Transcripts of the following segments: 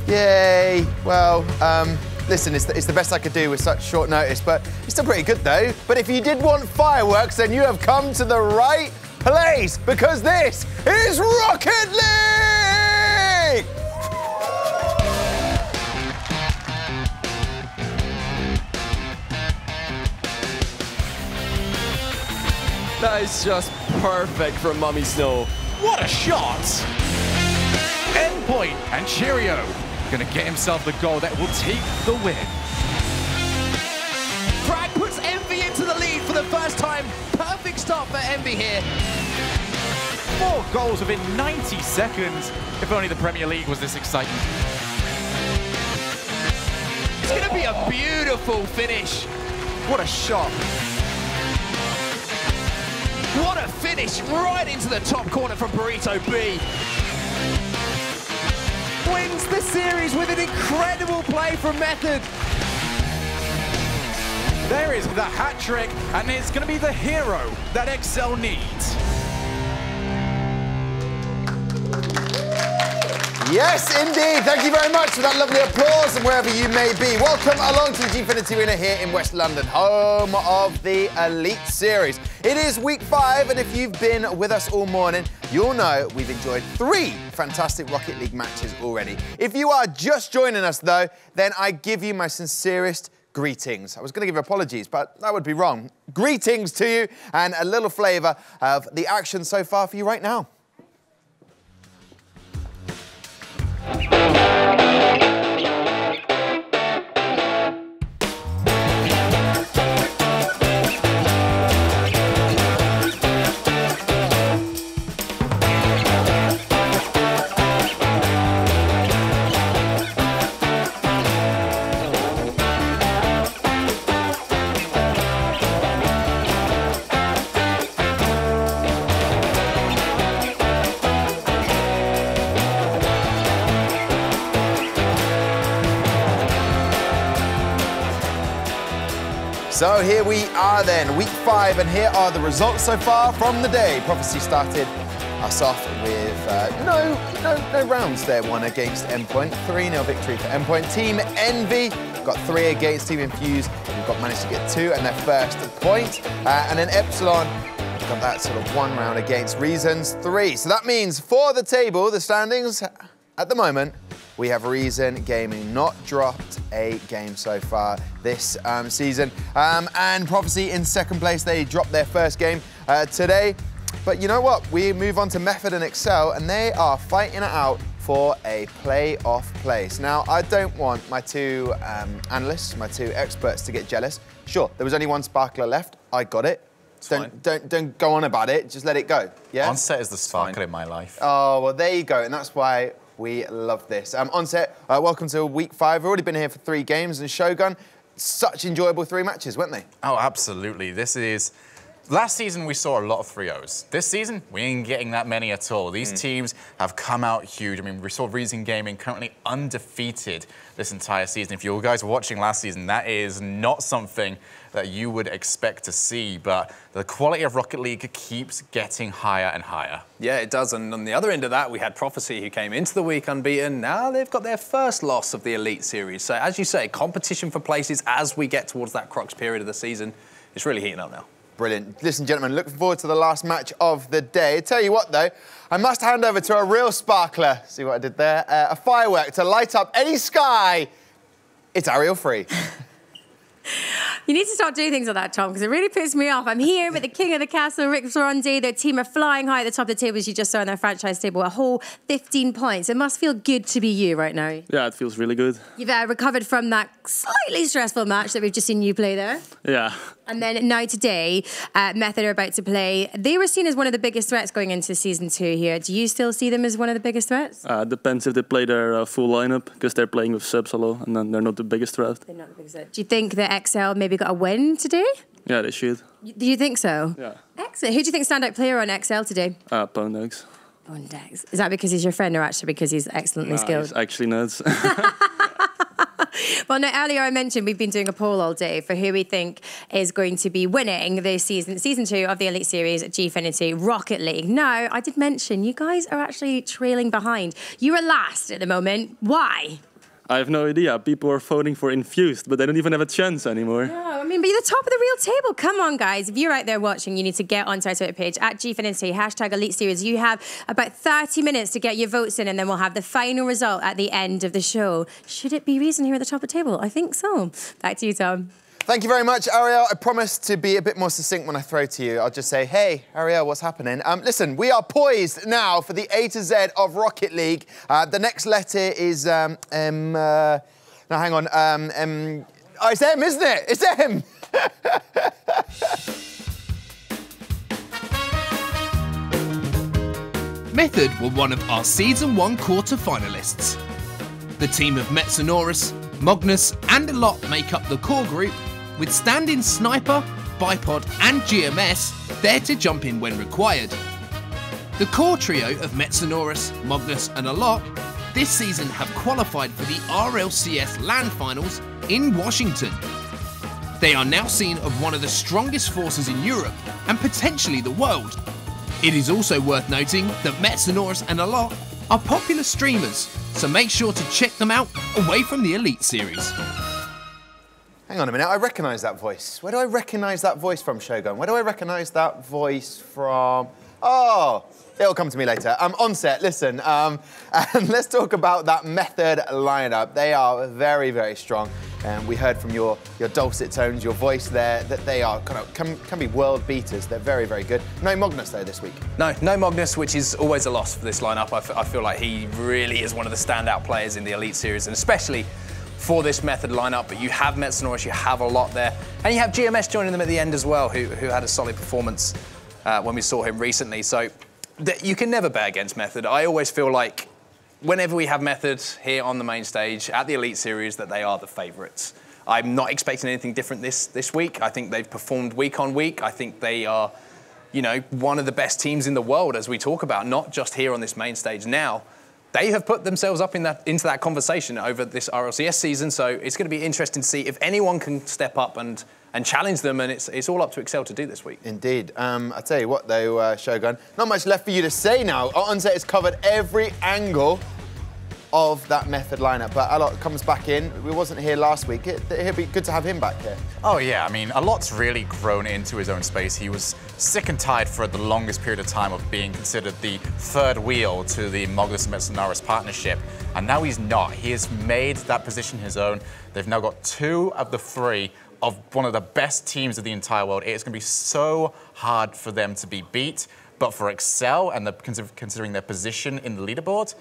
Yay. Well, listen, it's the best I could do with such short notice, but it's still pretty good, though. But if you did want fireworks, then you have come to the right place, because this is Rocket League! That is just perfect from Mummy Snow. What a shot! Endpoint and Cheerio gonna get himself the goal that will take the win. Frag puts Envy into the lead for the first time. Perfect start for Envy here. 4 goals within 90 seconds. If only the Premier League was this exciting. It's gonna be a beautiful finish. What a shot. What a finish right into the top corner from Burrito B. Wins the series with an incredible play from Method. There is the hat trick, and it's going to be the hero that Excel needs. Yes, indeed. Thank you very much for that lovely applause, and wherever you may be. Welcome along to the Gfinity Arena here in West London, home of the Elite Series. It is week 5, and if you've been with us all morning, you'll know we've enjoyed 3 fantastic Rocket League matches already. If you are just joining us, though, then I give you my sincerest greetings. I was going to give apologies, but that would be wrong. Greetings to you, and a little flavour of the action so far for you right now. So here we are then, week 5, and here are the results so far from the day. Prophecy started us off with no rounds there won against Endpoint. 3-0 victory for Endpoint. Team Envy got 3 against Team Infuse, who managed to get 2 and their first point. And then Epsilon got that sort of 1 round against Reasons 3. So that means for the table, the standings at the moment, we have Reason Gaming not dropped a game so far this season. And Prophecy in 2nd place. They dropped their first game today. But you know what? We move on to Method and Excel, and they are fighting it out for a playoff place. Now, I don't want my 2 analysts, my 2 experts to get jealous. Sure, there was only 1 sparkler left. I got it. Don't go on about it. Just let it go. Yeah. Onset is the sparkler in my life. Oh, well, there you go. And that's why we love this. Onset, welcome to week 5. We've already been here for 3 games, and Shogun, such enjoyable 3 matches, weren't they? Oh, absolutely. This is... Last season, we saw a lot of 3-0s. This season, we ain't getting that many at all. These teams have come out huge. I mean, we saw Reason Gaming currently undefeated this entire season. If you guys were watching last season, that is not something that you would expect to see, but the quality of Rocket League keeps getting higher and higher. Yeah, it does, and on the other end of that, we had Prophecy, who came into the week unbeaten. Now they've got their first loss of the Elite Series. So, as you say, competition for places as we get towards that crux period of the season, it's really heating up now. Brilliant. Listen, gentlemen, looking forward to the last match of the day. Tell you what, though, I must hand over to a real sparkler. See what I did there? A firework to light up any sky. It's Ariel Free. You need to start doing things like that, Tom, because it really pisses me off. I'm here with the king of the castle, Rick Zoronde. Their team are flying high at the top of the table, as you just saw on their franchise table, a whole 15 points. It must feel good to be you right now. Yeah, it feels really good. You've recovered from that slightly stressful match that we've just seen you play there. Yeah. And then now today, Method are about to play. They were seen as one of the biggest threats going into Season 2 here. Do you still see them as one of the biggest threats? Depends if they play their full lineup, because they're playing with subs a lot, and then they're not the biggest threat. They're not the biggest threat. Do you think that XL maybe got a win today? Yeah, they should. Do you think so? Yeah. Excellent. Who do you think standout player on XL today? Pondex. Pondex. Is that because he's your friend or actually because he's excellently skilled? He's actually nuts. Well, now, earlier I mentioned we've been doing a poll all day for who we think is going to be winning this season 2 of the Elite Series at Gfinity Rocket League. Now, I did mention you guys are actually trailing behind. You are last at the moment. Why? I have no idea. People are voting for Infused, but they don't even have a chance anymore. No, I mean, but you're the top of the real table. Come on, guys. If you're out there watching, you need to get onto our Twitter page, @Gfinity, #Elite Series. You have about 30 minutes to get your votes in, and then we'll have the final result at the end of the show. Should it be reason here at the top of the table? I think so. Back to you, Tom. Thank you very much, Ariel. I promise to be a bit more succinct when I throw to you. I'll just say, hey, Ariel, what's happening? Listen, we are poised now for the A to Z of Rocket League. The next letter is, no, hang on. Oh, it's M, isn't it? It's M. Method were one of our Season 1 quarter-finalists. The team of Metsonorus, Magnus and Alot make up the core group, with stand-in Sniper, Bipod and GMS there to jump in when required. The core trio of Metsonorus, Magnus and Alot this season have qualified for the RLCS LAN finals in Washington. They are now seen as one of the strongest forces in Europe and potentially the world. It is also worth noting that Metsonorus and Alot are popular streamers, so make sure to check them out away from the Elite Series. Hang on a minute, I recognise that voice. Where do I recognise that voice from, Shogun? Where do I recognise that voice from? Oh, it'll come to me later. On set, listen, and let's talk about that Method lineup. They are very, very strong. We heard from your dulcet tones, your voice there, that they are can be world beaters. They're very, very good. No Magnus though this week. No Magnus, which is always a loss for this lineup. I feel like he really is one of the standout players in the Elite Series, and especially for this Method lineup. But you have Metsonorus, you have a lot there, and you have GMS joining them at the end as well, who had a solid performance when we saw him recently. So you can never bet against Method. I always feel like whenever we have Method here on the main stage at the Elite Series, that they are the favourites. I'm not expecting anything different this week. I think they've performed week on week. I think they are, you know, one of the best teams in the world, as we talk about, not just here on this main stage now. They have put themselves up into that conversation over this RLCS season, so it's going to be interesting to see if anyone can step up and challenge them, and it's all up to Excel to do this week. Indeed. I tell you what, though, Shogun, not much left for you to say now. Onset has covered every angle of that Method lineup, but Alot comes back in. We wasn't here last week. It'd be good to have him back here. Oh yeah, I mean, Alot's really grown into his own space. He was sick and tired for the longest period of time of being considered the third wheel to the Magnus and Metsonorus partnership, and now he's not. He has made that position his own. They've now got 2 of the 3 of one of the best teams of the entire world. It's going to be so hard for them to be beat, but for Excel and considering their position in the leaderboard,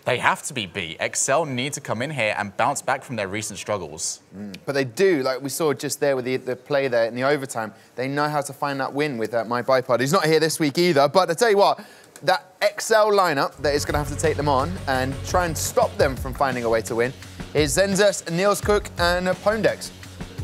they have to be beat. Excel need to come in here and bounce back from their recent struggles. But they do, like we saw just there with the play there in the overtime, they know how to find that win with my bipod. He's not here this week either, but I tell you what, that Excel lineup that is going to have to take them on and try and stop them from finding a way to win is Zenzus, Niels Cook and Pondex.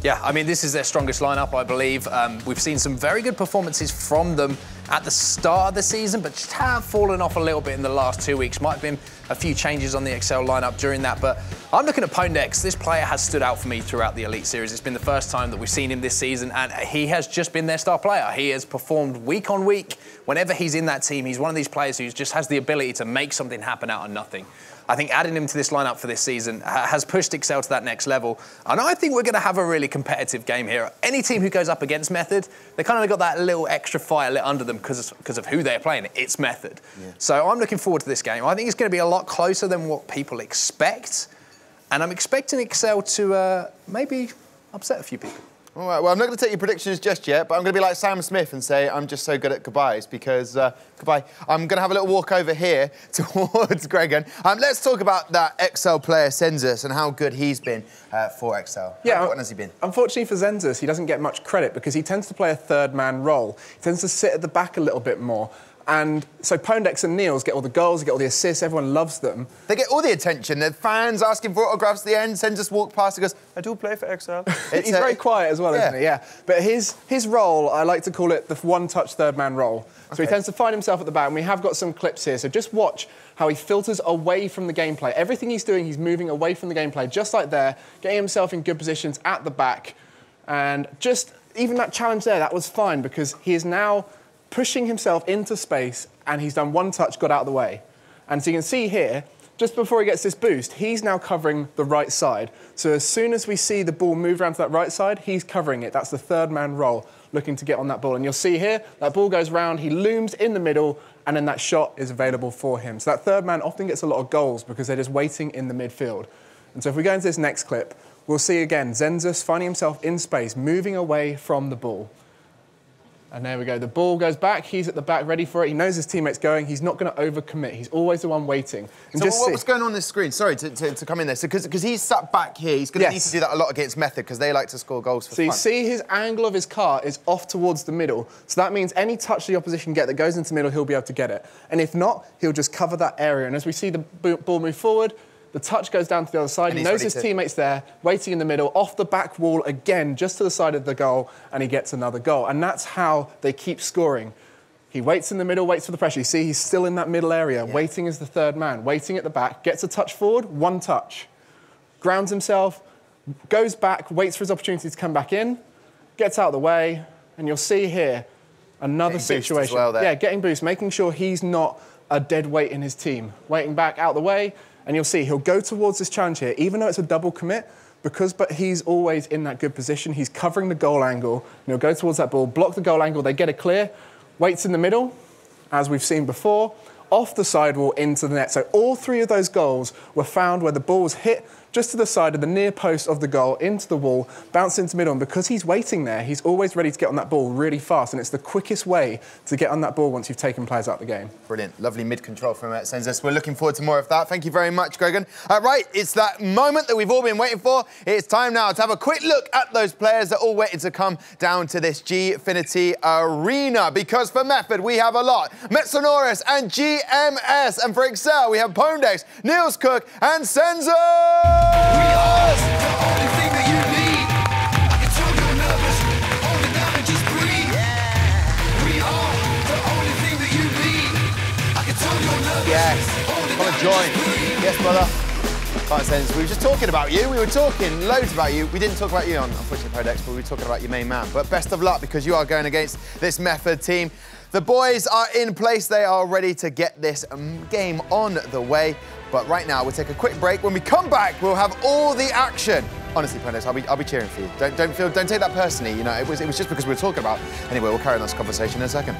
Yeah, I mean, this is their strongest lineup, I believe. We've seen some very good performances from them at the start of the season, but just have fallen off a little bit in the last 2 weeks. Might have been a few changes on the Excel lineup during that, but I'm looking at Pondex. This player has stood out for me throughout the Elite Series. It's been the first time that we've seen him this season, and he has just been their star player. He has performed week on week. Whenever he's in that team, he's one of these players who just has the ability to make something happen out of nothing. I think adding him to this lineup for this season has pushed Excel to that next level. And I think we're going to have a really competitive game here. Any team who goes up against Method, they kind of got that little extra fire lit under them because of who they're playing. It's Method. Yeah. So I'm looking forward to this game. I think it's going to be a lot closer than what people expect. And I'm expecting Excel to maybe upset a few people. All right, well, I'm not going to take your predictions just yet, but I'm going to be like Sam Smith and say I'm just so good at goodbyes because, goodbye. I'm going to have a little walk over here towards Gregan. Let's talk about that Excel player, Zenzus, and how good he's been for Excel. Yeah, how important has he been? Unfortunately for Zenzus, he doesn't get much credit because he tends to play a third-man role. He tends to sit at the back a little bit more. And so Pondex and Niels get all the goals, get all the assists, everyone loves them. They get all the attention. The fans asking for autographs at the end. Zenzus walk past and goes, I do play for Excel. He's very quiet as well, isn't he? Yeah. But his role, I like to call it the one-touch third-man role. So he tends to find himself at the back, and we have got some clips here. So just watch how he filters away from the gameplay. Everything he's doing, he's moving away from the gameplay, just like there, getting himself in good positions at the back. And just even that challenge there, that was fine because he is now pushing himself into space, and he's done one touch, got out of the way. And so you can see here, just before he gets this boost, he's now covering the right side. So as soon as we see the ball move around to that right side, he's covering it. That's the third man role, looking to get on that ball. And you'll see here, that ball goes round, he looms in the middle, and then that shot is available for him. So that third man often gets a lot of goals because they're just waiting in the midfield. And so if we go into this next clip, we'll see again, Zenzus finding himself in space, moving away from the ball. And there we go, the ball goes back, he's at the back ready for it, he knows his teammate's going, he's not going to overcommit, he's always the one waiting. And so what's going on this screen? Sorry to come in there, because he's sat back here, he's going to need to do that a lot against Method, because they like to score goals for fun. So you see his angle of his car is off towards the middle, so that means any touch the opposition get that goes into the middle, he'll be able to get it. And if not, he'll just cover that area. And as we see the ball move forward, the touch goes down to the other side. He knows his teammate's there, waiting in the middle, off the back wall again, just to the side of the goal, and he gets another goal. And that's how they keep scoring. He waits in the middle, waits for the pressure. You see, he's still in that middle area, waiting as the third man, waiting at the back, gets a touch forward, one touch, grounds himself, goes back, waits for his opportunity to come back in, gets out of the way, and you'll see here another situation. Getting boost, making sure he's not a dead weight in his team. Waiting back, out of the way, and you'll see he'll go towards this challenge here, even though it's a double commit, but he's always in that good position. He's covering the goal angle, and he'll go towards that ball, block the goal angle, they get it clear, waits in the middle, as we've seen before, off the sidewall into the net. So all three of those goals were found where the ball was hit just to the side of the near post of the goal, into the wall, bounced into the middle. And because he's waiting there, he's always ready to get on that ball really fast. And it's the quickest way to get on that ball once you've taken players out of the game. Brilliant. Lovely mid-control from Zenzus. We're looking forward to more of that. Thank you very much, Gregan. Right, it's that moment that we've all been waiting for. It's time now to have a quick look at those players that all waited to come down to this Gfinity arena. Because for Method, we have a lot. Metsonoris and GMS. And for Excel, we have Pondex, Niels Cook, and Senzo! We are the only thing that you need. I can tell you're nervous. Hold it down and just breathe. We are the only thing that you need. I can tell you're nervous. Yes. Come and join. Yes, brother. Right, Senzo, we were just talking about you. We were talking loads about you. We didn't talk about you on, unfortunately, Podex, but we were talking about your main man. But best of luck, because you are going against this Method team. The boys are in place. They are ready to get this game on the way. But right now, we'll take a quick break. When we come back, we'll have all the action. Honestly, Pondex, I'll be cheering for you. Don't take that personally. You know, it was just because we were talking about. Anyway, we'll carry on this conversation in a second.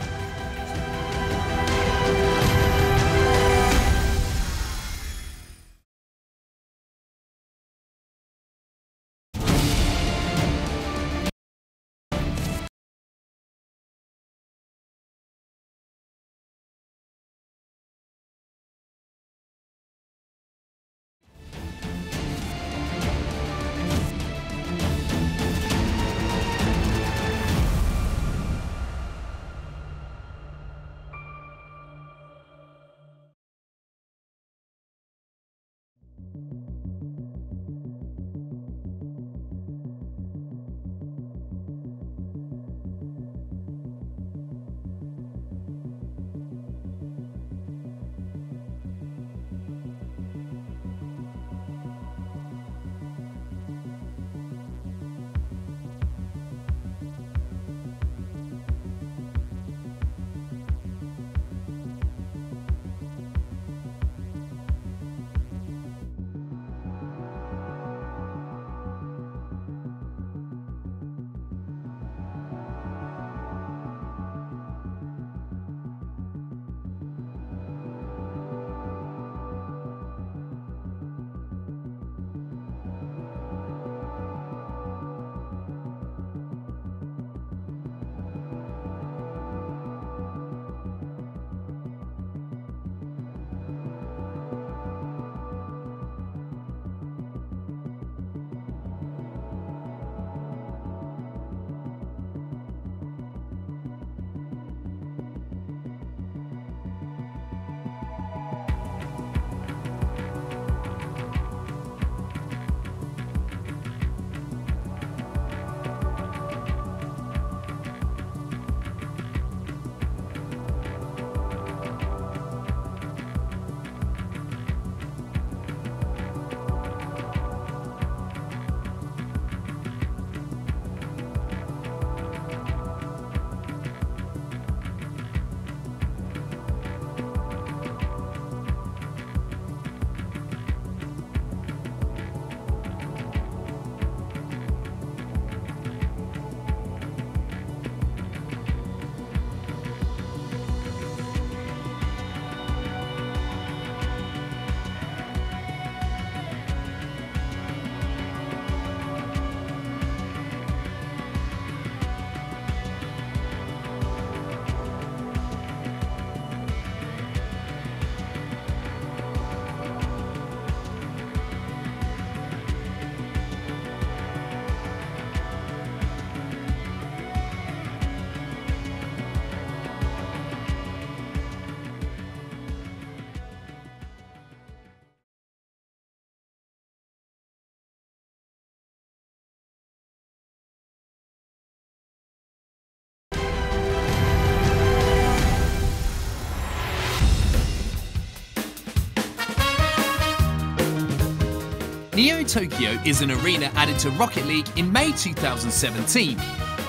Neo Tokyo is an arena added to Rocket League in May 2017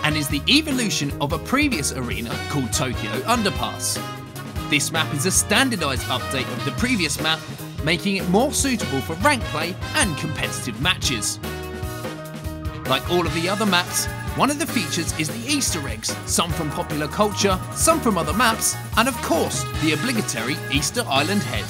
and is the evolution of a previous arena called Tokyo Underpass. This map is a standardised update of the previous map, making it more suitable for rank play and competitive matches. Like all of the other maps, one of the features is the Easter eggs, some from popular culture, some from other maps, and of course, the obligatory Easter Island head.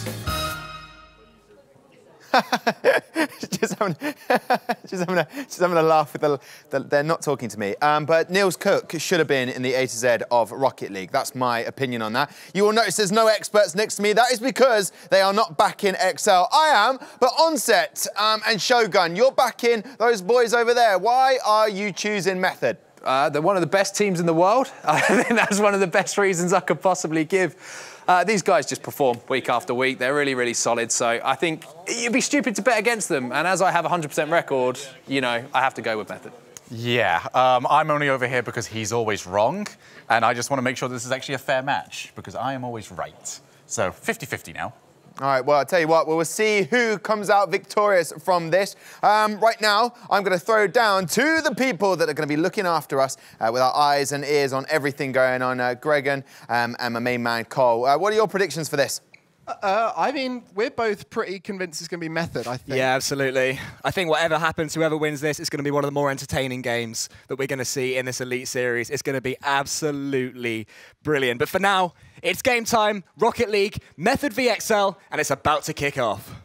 just having a laugh with they're not talking to me. But Niels Cook should have been in the A to Z of Rocket League. That's my opinion on that. You will notice there's no experts next to me. That is because they are not back in XL. I am, but Onset and Shogun, you're back in those boys over there. Why are you choosing Method? They're one of the best teams in the world. I think that's one of the best reasons I could possibly give. These guys just perform week after week. They're really, really solid. So I think it'd be stupid to bet against them. And as I have a 100% record, you know, I have to go with Method. Yeah, I'm only over here because he's always wrong. And I just want to make sure this is actually a fair match because I am always right. So 50-50 now. All right, well, I'll tell you what, we'll see who comes out victorious from this. Right now, I'm going to throw down to the people that are going to be looking after us with our eyes and ears on everything going on, Gregan and my main man, Cole. What are your predictions for this? I mean, we're both pretty convinced it's going to be Method, I think. Yeah, absolutely. I think whatever happens, whoever wins this, it's going to be one of the more entertaining games that we're going to see in this Elite Series. It's going to be absolutely brilliant. But for now, it's game time, Rocket League, Method v XL, and it's about to kick off.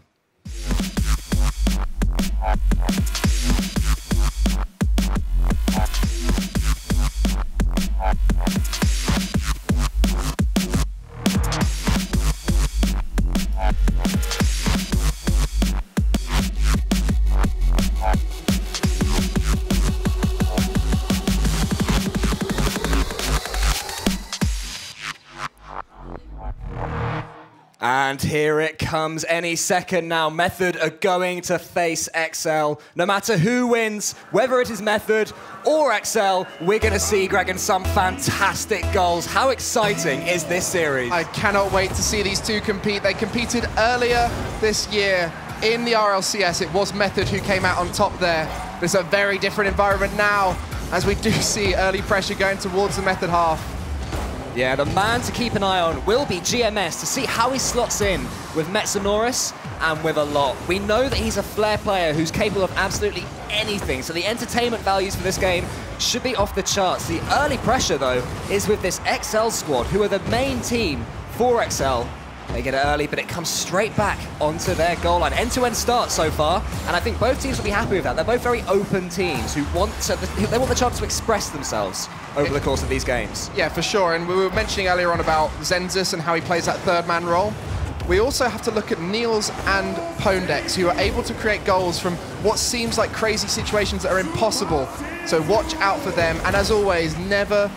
And here it comes any second now. Method are going to face XL. No matter who wins, whether it is Method or XL, we're going to see, Gregan, some fantastic goals. How exciting is this series? I cannot wait to see these two compete. They competed earlier this year in the RLCS. It was Method who came out on top there. There's a very different environment now, as we do see early pressure going towards the Method half. Yeah, the man to keep an eye on will be GMS to see how he slots in with Metsonoris and with a lot. We know that he's a flair player who's capable of absolutely anything, so the entertainment values for this game should be off the charts. The early pressure, though, is with this XL squad, who are the main team for XL. They get it early, but it comes straight back onto their goal line. End-to-end start so far, and I think both teams will be happy with that. They're both very open teams who want the chance to express themselves over the course of these games. Yeah, for sure. And we were mentioning earlier on about Zenzus and how he plays that third-man role. We also have to look at Niels and Pondex, who are able to create goals from what seems like crazy situations that are impossible. So watch out for them. And as always, never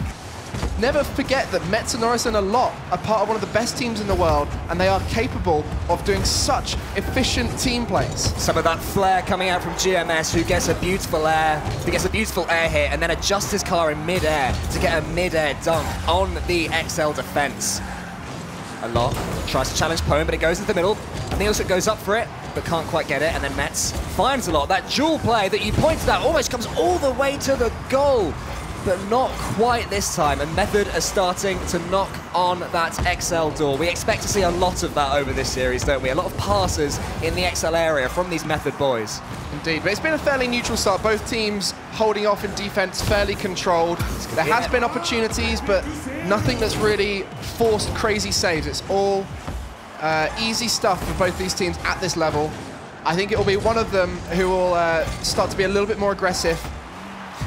forget that Metsonoris and a lot are part of one of the best teams in the world, and they are capable of doing such efficient team plays. Some of that flair coming out from GMS, who gets a beautiful air, hit, and then adjusts his car in mid-air to get a mid-air dunk on the XL defense. A lot tries to challenge Pone, but it goes into the middle. Nielsen goes up for it, but can't quite get it, and then Metz finds a lot. That dual play that you pointed out almost comes all the way to the goal, but not quite this time, and Method are starting to knock on that XL door. We expect to see a lot of that over this series, don't we? A lot of passes in the XL area from these Method boys. Indeed, but it's been a fairly neutral start. Both teams holding off in defense, fairly controlled. There has been opportunities, but nothing that's really forced crazy saves. It's all easy stuff for both these teams at this level. I think it will be one of them who will start to be a little bit more aggressive.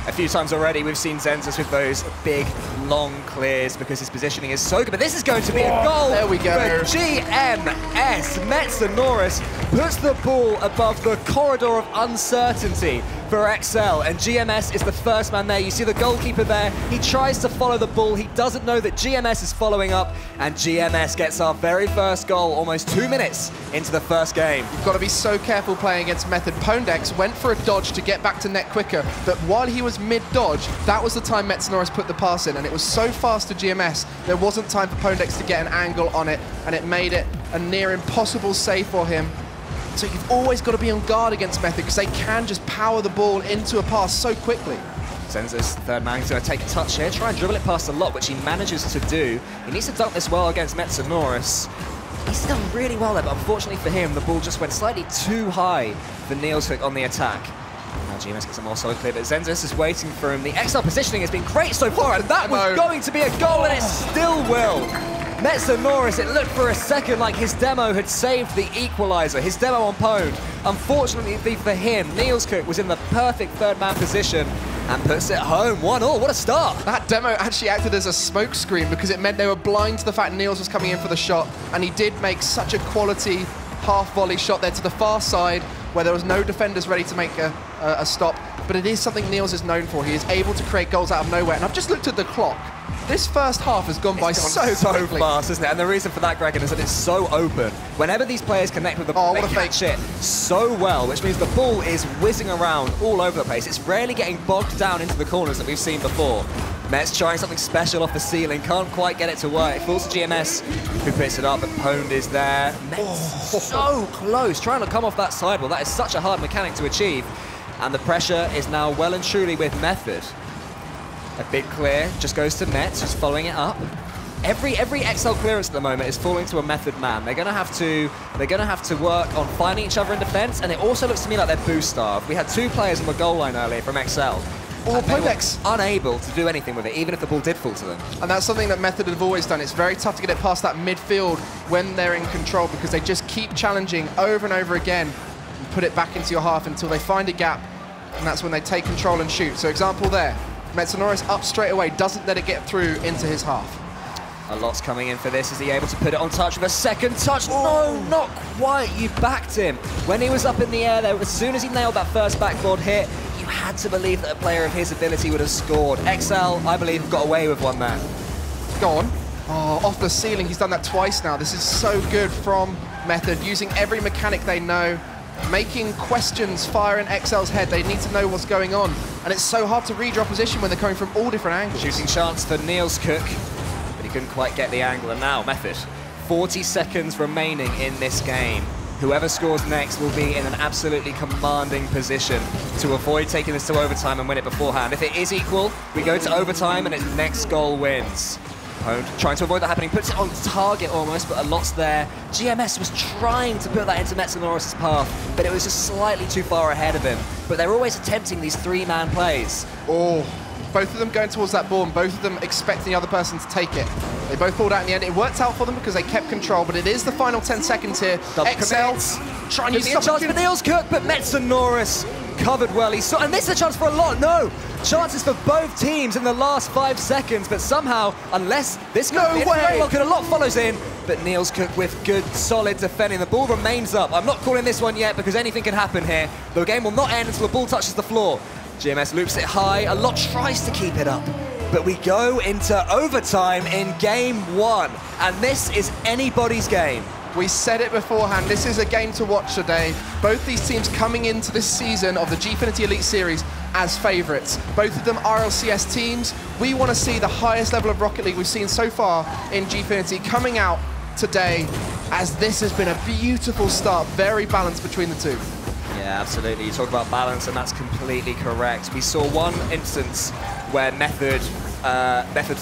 A few times already we've seen Zenzus with those big, long clears because his positioning is so good. But this is going to be a goal. There we go. For GMS. Metsonoris puts the ball above the corridor of uncertainty for XL, and GMS is the first man there. You see the goalkeeper there. He tries to follow the ball. He doesn't know that GMS is following up, and GMS gets our very first goal almost 2 minutes into the first game. You've got to be so careful playing against Method. Pondex went for a dodge to get back to net quicker, but while he was mid-dodge, that was the time Metsonoris put the pass in, and it was so fast to GMS, there wasn't time for Pondex to get an angle on it, and it made it a near impossible save for him So you've always got to be on guard against Method because they can just power the ball into a pass so quickly. Zenza's third man is going to take a touch here, try and dribble it past a lot, which he manages to do. He needs to dunk this well against Metzanorus. He's done really well there, but unfortunately for him, the ball just went slightly too high for Nielshook on the attack. Now GMS gets a more solid clear, but Zenzas is waiting for him. The XL positioning has been great so far, and that was going to be a goal, and it still will. Metzanorus, it looked for a second like his demo had saved the equalizer, his demo on Pwned. Unfortunately for him, Nielshook was in the perfect third man position and puts it home. 1-1, what a start. That demo actually acted as a smoke screen because it meant they were blind to the fact Niels was coming in for the shot, and he did make such a quality half volley shot there to the far side where there was no defenders ready to make a stop. But it is something Niels is known for. He is able to create goals out of nowhere. And I've just looked at the clock. This first half has gone by so quickly. Fast, isn't it? And the reason for that, Gregan, is that it's so open. Whenever these players connect with the ball, they catch it so well, which means the ball is whizzing around all over the place. It's rarely getting bogged down into the corners that we've seen before. Mets trying something special off the ceiling, can't quite get it to work. It falls to GMS, who picks it up, but Pwned is there. Mets so close, trying to come off that sidewall. That is such a hard mechanic to achieve. And the pressure is now well and truly with Method. A big clear just goes to Mets, who's following it up. Every XL clearance at the moment is falling to a Method man. They're gonna have to work on finding each other in defense, and it also looks to me like they're boost starved. We had 2 players on the goal line earlier from XL. Podex unable to do anything with it, even if the ball did fall to them. And that's something that Method have always done. It's very tough to get it past that midfield when they're in control because they just keep challenging over and over again and put it back into your half until they find a gap, and that's when they take control and shoot. So example there, Metzanorus up straight away, doesn't let it get through into his half. A lot's coming in for this. Is he able to put it on touch with a second touch? No, not quite. You backed him. When he was up in the air there, as soon as he nailed that first backboard hit, you had to believe that a player of his ability would have scored. XL, I believe, have got away with one there. Go on. Oh, off the ceiling. He's done that twice now. This is so good from Method, using every mechanic they know, making questions fire in XL's head. They need to know what's going on. And it's so hard to read your opposition when they're coming from all different angles. Shooting chance for Nielshook, but he couldn't quite get the angle. And now, Method, 40 seconds remaining in this game. Whoever scores next will be in an absolutely commanding position to avoid taking this to overtime and win it beforehand. If it is equal, we go to overtime and its next goal wins. Pwned trying to avoid that happening, puts it on target almost, but a lot's there. GMS was trying to put that into Metzanorus' path, but it was just slightly too far ahead of him. But they're always attempting these 3-man plays. Oh, both of them going towards that ball and both of them expecting the other person to take it. They both pulled out in the end. It worked out for them because they kept control, but it is the final 10 seconds here. XL trying to use a chance for Nielshook, but Metzanorus covered well. And this is a chance for a lot. No, chances for both teams in the last 5 seconds, but somehow, unless this could be very well, a lot follows in, but Nielshook with good, solid defending. The ball remains up. I'm not calling this one yet because anything can happen here. The game will not end until the ball touches the floor. GMS loops it high. A lot tries to keep it up, but we go into overtime in game 1, and this is anybody's game. We said it beforehand, this is a game to watch today. Both these teams coming into this season of the Gfinity Elite Series as favourites. Both of them RLCS teams. We want to see the highest level of Rocket League we've seen so far in Gfinity coming out today, as this has been a beautiful start, very balanced between the two. Yeah, absolutely. You talk about balance, and that's completely correct. We saw one instance where Method's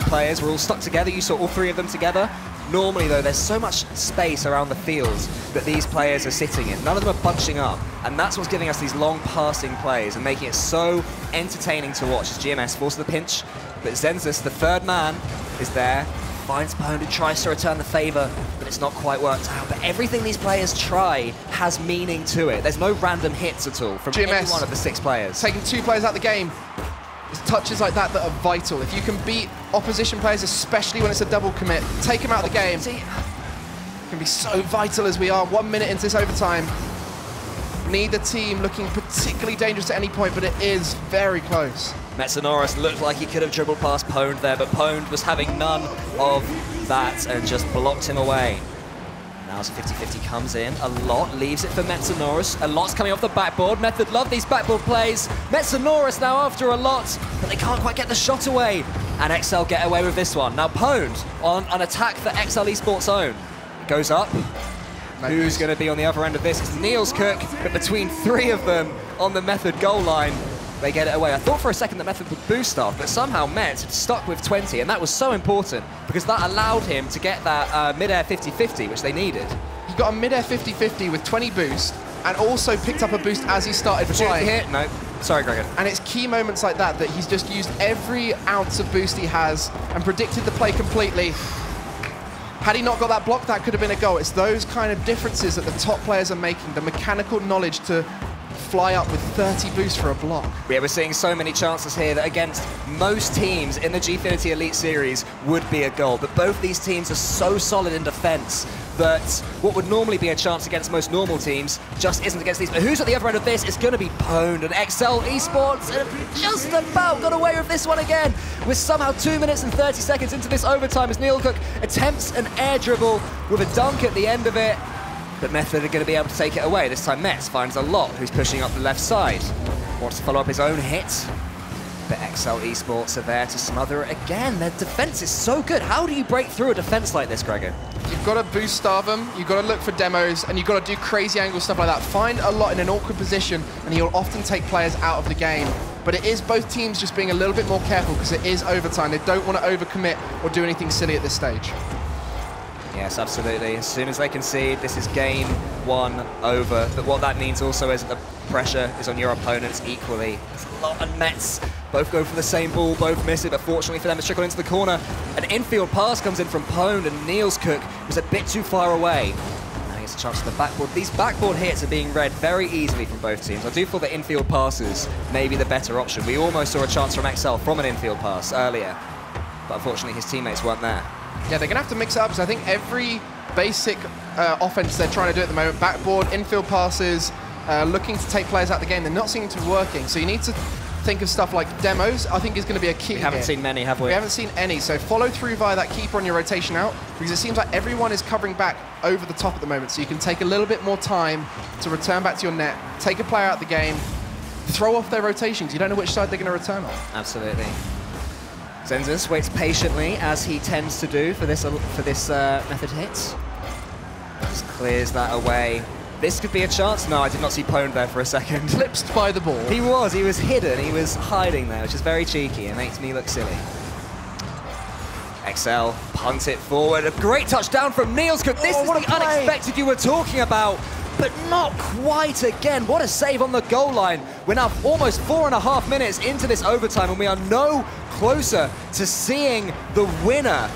players were all stuck together. You saw all 3 of them together. Normally, though, there's so much space around the fields that these players are sitting in. None of them are bunching up, and that's what's giving us these long passing plays and making it so entertaining to watch as GMS forces the pinch. But Zenzas, the third man, is there, finds Pwned and tries to return the favour, but it's not quite worked out. But everything these players try has meaning to it. There's no random hits at all from any one of the 6 players. Taking 2 players out of the game. It's touches like that that are vital. If you can beat opposition players, especially when it's a double commit, take them out of the game. It can be so vital as we are 1 minute into this overtime. Neither team looking particularly dangerous at any point, but it is very close. Metzanorus looked like he could have dribbled past Pwned there, but Pwned was having none of that and just blocked him away. Now as a 50-50 comes in, a lot leaves it for Metzanorus. A lot's coming off the backboard. Method love these backboard plays. Metzanorus now after a lot, but they can't quite get the shot away. And XL get away with this one. Now Pwned on an attack for XL Esports own. It goes up. Who's going to be on the other end of this? It's Niels Cook, but between 3 of them on the Method goal line, they get it away. I thought for a second that Method would boost off, but somehow Metz had stuck with 20, and that was so important because that allowed him to get that mid-air 50-50, which they needed. He got a mid-air 50-50 with 20 boost, and also picked up a boost as he started flying. Here? No. Sorry, Gregor. And it's key moments like that that he's just used every ounce of boost he has and predicted the play completely. Had he not got that block, that could have been a goal. It's those kind of differences that the top players are making, the mechanical knowledge to fly up with 30 boosts for a block. Yeah, we're seeing so many chances here that against most teams in the Gfinity Elite Series would be a goal, but both these teams are so solid in defense that what would normally be a chance against most normal teams just isn't against these. But who's at the other end of this? It's going to be Pwned, and XL Esports just about got away with this one again. We're somehow 2 minutes and 30 seconds into this overtime as Neil Cook attempts an air dribble with a dunk at the end of it. But Method are going to be able to take it away. This time Metz finds a lot who's pushing up the left side. Wants to follow up his own hit. But XL Esports are there to smother it again. Their defense is so good. How do you break through a defense like this, Gregor? You've got to boost starve them, you've got to look for demos, and you've got to do crazy angle stuff like that. Find a lot in an awkward position, and he'll often take players out of the game. But it is both teams just being a little bit more careful because it is overtime. They don't want to overcommit or do anything silly at this stage. Yes, absolutely. As soon as they concede, this is game 1 over. But what that means also is that the pressure is on your opponents equally. Lot and Metz both go for the same ball, both miss it, but fortunately for them, it's trickled into the corner. An infield pass comes in from Pwned, and Niels Cook was a bit too far away. Now he gets a chance to the backboard. These backboard hits are being read very easily from both teams. I do feel that infield passes may be the better option. We almost saw a chance from XL from an infield pass earlier, but unfortunately his teammates weren't there. Yeah, they're going to have to mix it up, because I think every basic offense they're trying to do at the moment, backboard, infield passes, looking to take players out of the game, they're not seeming to be working. So you need to think of stuff like demos, I think is going to be a key. We haven't seen many, have we? We haven't seen any, so follow through via that keeper on your rotation out, because it seems like everyone is covering back over the top at the moment, so you can take a little bit more time to return back to your net, take a player out of the game, throw off their rotations. You don't know which side they're going to return on. Absolutely. Zenzus waits patiently, as he tends to do for this Method hit. Just clears that away. This could be a chance. No, I did not see Pwned there for a second. Clipsed by the ball. He was hidden, he was hiding there, which is very cheeky and makes me look silly. XL punt it forward. A great touchdown from Niels Cook. This is the unexpected you were talking about, but not quite again. What a save on the goal line. We're now almost 4.5 minutes into this overtime, and we are no closer to seeing the winner.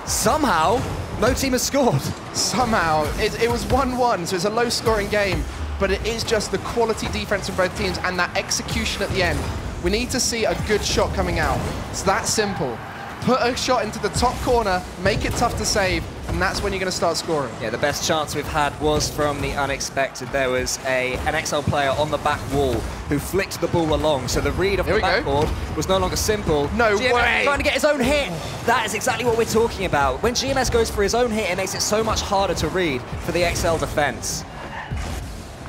Somehow, no team has scored. Somehow. It was 1-1, so it's a low-scoring game, but it is just the quality defense from both teams and that execution at the end. We need to see a good shot coming out. It's that simple. Put a shot into the top corner, make it tough to save, and that's when you're going to start scoring. Yeah, the best chance we've had was from the unexpected. There was an XL player on the back wall who flicked the ball along, so the read of the backboard was no longer simple. No GMS way! trying to get his own hit. That is exactly what we're talking about. When GMS goes for his own hit, it makes it so much harder to read for the XL defense.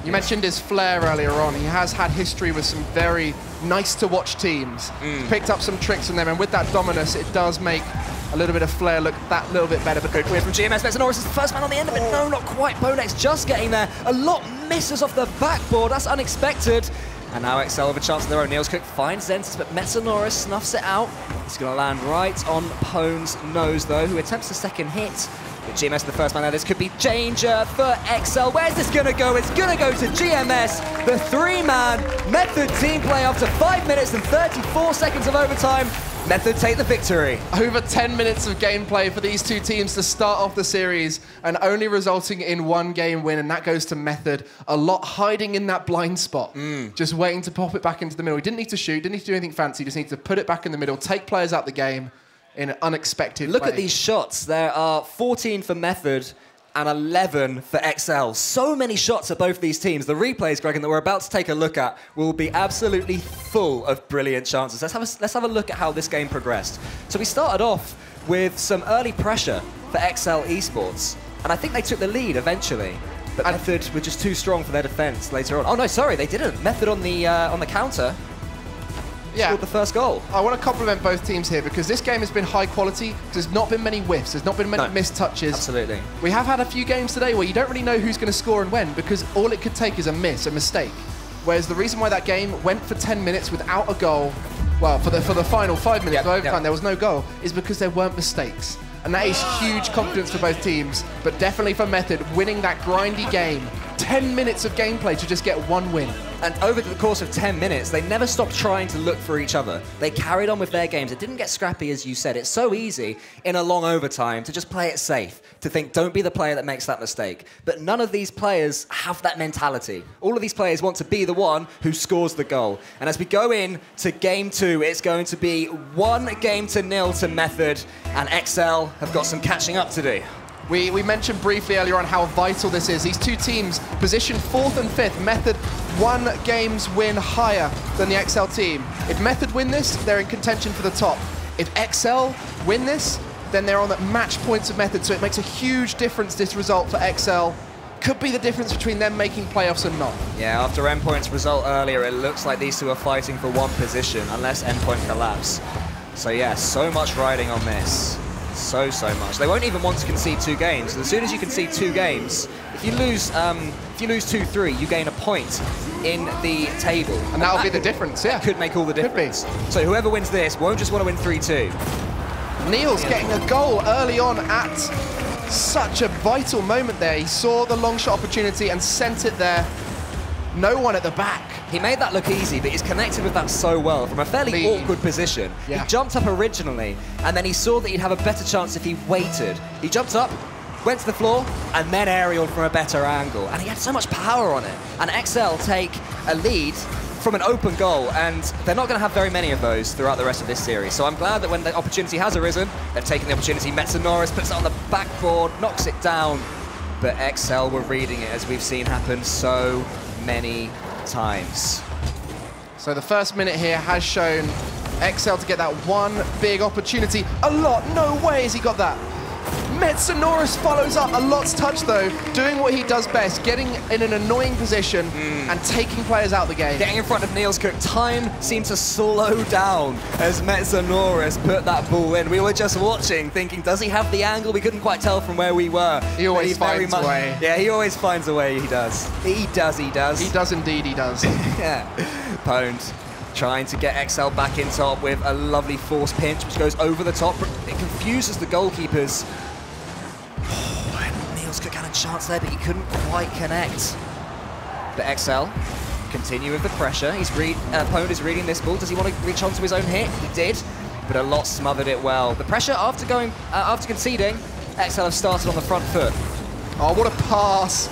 You mentioned his flair earlier on. He has had history with some very nice-to-watch teams. Picked up some tricks from them, and with that dominance, it does make a little bit of flair look that little bit better. But good win from GMS. Norris is the first man on the end of it. No, not quite. Bonex just getting there. A lot misses off the backboard. That's unexpected. And now XL have a chance of their own. Niels Cook finds Zenzus, but Metzonoris snuffs it out. He's going to land right on Pwned's nose, though, who attempts the second hit. But GMS the first man there. This could be danger for XL. Where's this going to go? It's going to go to GMS. The 3-man Method team play after 5 minutes and 34 seconds of overtime. Method take the victory. Over 10 minutes of gameplay for these two teams to start off the series, and only resulting in 1 game win, and that goes to Method. A lot hiding in that blind spot, just waiting to pop it back into the middle. He didn't need to shoot, didn't need to do anything fancy, just need to put it back in the middle, take players out the game in an unexpected Look way. at these shots. There are 14 for Method and 11 for XL. So many shots at both these teams. The replays, Greg, that we're about to take a look at will be absolutely full of brilliant chances. Let's have a look at how this game progressed. So we started off with some early pressure for XL Esports, and I think they took the lead eventually. But Method were just too strong for their defense later on. Oh no, sorry, they didn't. Method on the counter. scored the first goal. I want to compliment both teams here because this game has been high quality. There's not been many whiffs. There's not been many missed touches. Absolutely. We have had a few games today where you don't really know who's going to score and when because all it could take is a mistake. Whereas the reason why that game went for 10 minutes without a goal, well, for the final 5 minutes of overtime, there was no goal, is because there weren't mistakes. And that is huge confidence for both teams, but definitely for Method, winning that grindy game. 10 minutes of gameplay to just get one win. And over the course of 10 minutes, they never stopped trying to look for each other. They carried on with their games. It didn't get scrappy, as you said. It's so easy in a long overtime to just play it safe, to think, don't be the player that makes that mistake. But none of these players have that mentality. All of these players want to be the one who scores the goal. And as we go in to game 2, it's going to be 1-0 to Method, and XL have got some catching up to do. We mentioned briefly earlier on how vital this is. These two teams positioned 4th and 5th. Method 1 game's win higher than the XL team. If Method win this, they're in contention for the top. If XL win this, then they're on the match points of Method, so it makes a huge difference, this result for XL. Could be the difference between them making playoffs and not. Yeah, after Endpoint's result earlier, it looks like these two are fighting for one position, unless Endpoint collapse. So yeah, so much riding on this. So much. They won't even want to concede 2 games. As soon as you concede 2 games, if you lose 2-3, you gain a point in the table. And that'll be the difference, yeah. Could make all the difference. So whoever wins this won't just want to win 3-2. Neil's getting a goal early on at such a vital moment there. He saw the long shot opportunity and sent it there. No one at the back. He made that look easy, but he's connected with that so well from a fairly awkward position. Yeah. He jumped up originally, and then he saw that he'd have a better chance if he waited. He jumped up, went to the floor, and then aerialed from a better angle. And he had so much power on it. And XL take a lead from an open goal, and they're not going to have very many of those throughout the rest of this series. So I'm glad that when the opportunity has arisen, they've taken the opportunity. Metsonoris puts it on the backboard, knocks it down, but XL were reading it, as we've seen happen so many times. So the first minute here has shown XL to get that one big opportunity. A lot, no way has he got that. Metsonoris follows up. A lot's touch though, doing what he does best, getting in an annoying position and taking players out the game. Getting in front of Niels Cook. Time seemed to slow down as Metsonoris put that ball in. We were just watching, thinking, does he have the angle? We couldn't quite tell from where we were. He always finds a way. Yeah, he always finds a way, he does. He does. He does indeed, he does. Yeah. Pwned trying to get XL back in top with a lovely force pinch, which goes over the top. It confuses the goalkeepers. Niels Cook had a chance there, but he couldn't quite connect. But XL continue with the pressure. Pwned is reading this ball. Does he want to reach onto his own hit? He did, but a lot smothered it well. The pressure after conceding, XL have started on the front foot. Oh, what a pass.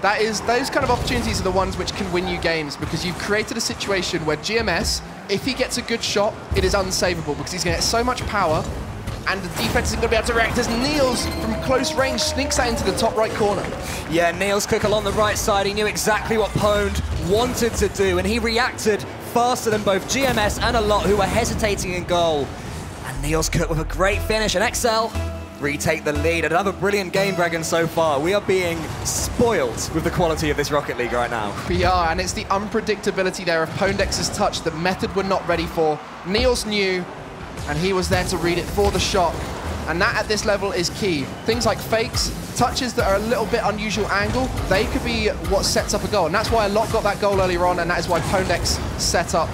Those kind of opportunities are the ones which can win you games because you've created a situation where GMS, if he gets a good shot, it is unsavable because he's going to get so much power and the defense isn't going to be able to react as Niels from close range sneaks that into the top right corner. Yeah, Niels Cook along the right side. He knew exactly what Pwned wanted to do and he reacted faster than both GMS and a lot who were hesitating in goal. And Niels Cook with a great finish and XL retake the lead. Another brilliant game, Dragon, so far. We are being spoiled with the quality of this Rocket League right now. We are, and it's the unpredictability there of Pondex's touch that Method were not ready for. Niels knew, and he was there to read it for the shot. And that at this level is key. Things like fakes, touches that are a little bit unusual angle, they could be what sets up a goal. And that's why a lot got that goal earlier on, and that is why Pondex set up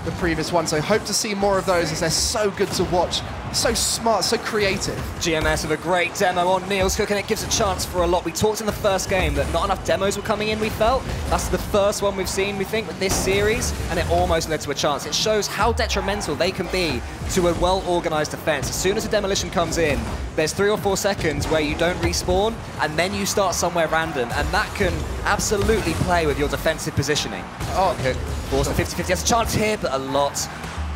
the previous one. So hope to see more of those as they're so good to watch. So smart, so creative. GMS with a great demo on Niels Cook, and it gives a chance for a lot. We talked in the first game that not enough demos were coming in, we felt. That's the first one we've seen, we think, with this series, and it almost led to a chance. It shows how detrimental they can be to a well-organized defense. As soon as a demolition comes in, there's 3 or 4 seconds where you don't respawn, and then you start somewhere random, and that can absolutely play with your defensive positioning. Oh, Cook forced the 50-50. Has a chance here, but a lot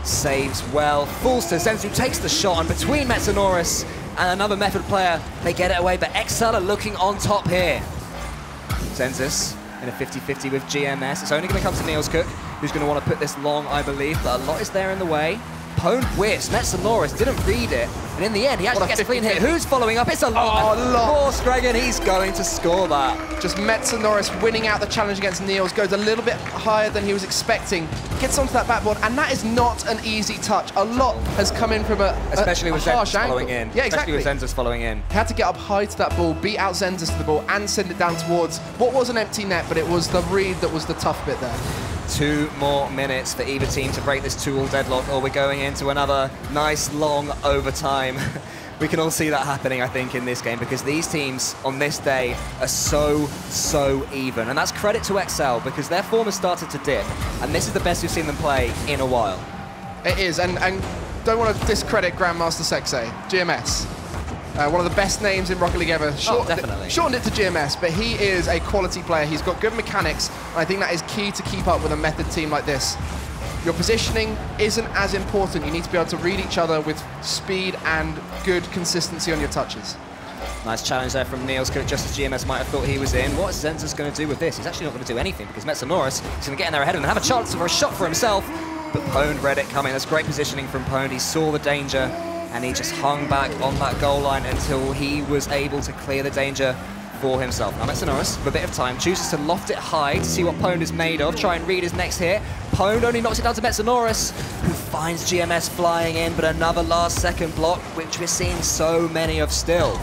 saves well. Falls to Zenzu, takes the shot, and between Metsonoris and another Method player, they get it away, but XL are looking on top here. Zenzus in a 50-50 with GMS. It's only going to come to Niels Cook, who's going to want to put this long, I believe, but a lot is there in the way. Pwn whiffs. Metsonoris didn't read it, and in the end, he actually gets a clean hit. Who's following up? It's a lot. Of course, Greg, and he's going to score that. Just Metsonoris winning out the challenge against Niels, goes a little bit higher than he was expecting, gets onto that backboard, and that is not an easy touch. A lot has come in from especially with harsh Zenzus angle. following in. Yeah, exactly. Especially with Zenzus following in. He had to get up high to that ball, beat out Zenzus to the ball, and send it down towards what was an empty net, but it was the read that was the tough bit there. 2 more minutes for either team to break this 2-all deadlock, or we're going into another nice long overtime. We can all see that happening, I think, in this game, because these teams on this day are so even. And that's credit to XL, because their form has started to dip, and this is the best we've seen them play in a while. It is, and don't want to discredit Grandmaster Sexay, GMS. One of the best names in Rocket League ever. Definitely. Shortened it to GMS, but he is a quality player. He's got good mechanics, and I think that is key to keep up with a method team like this. Your positioning isn't as important. You need to be able to read each other with speed and good consistency on your touches. Nice challenge there from Niels Cook, just as GMS might have thought he was in. What is Zenzus going to do with this? He's actually not going to do anything, because Metsonoris is going to get in there ahead of him and have a chance for a shot for himself. But Pwn read it coming. That's great positioning from Pwn. He saw the danger, and he just hung back on that goal line until he was able to clear the danger for himself. Now Metsonoris, with a bit of time, chooses to loft it high to see what Pwn is made of, try and read his next hit. Pwn only knocks it down to Metsonoris, who finds GMS flying in, but another last-second block, which we're seeing so many of still.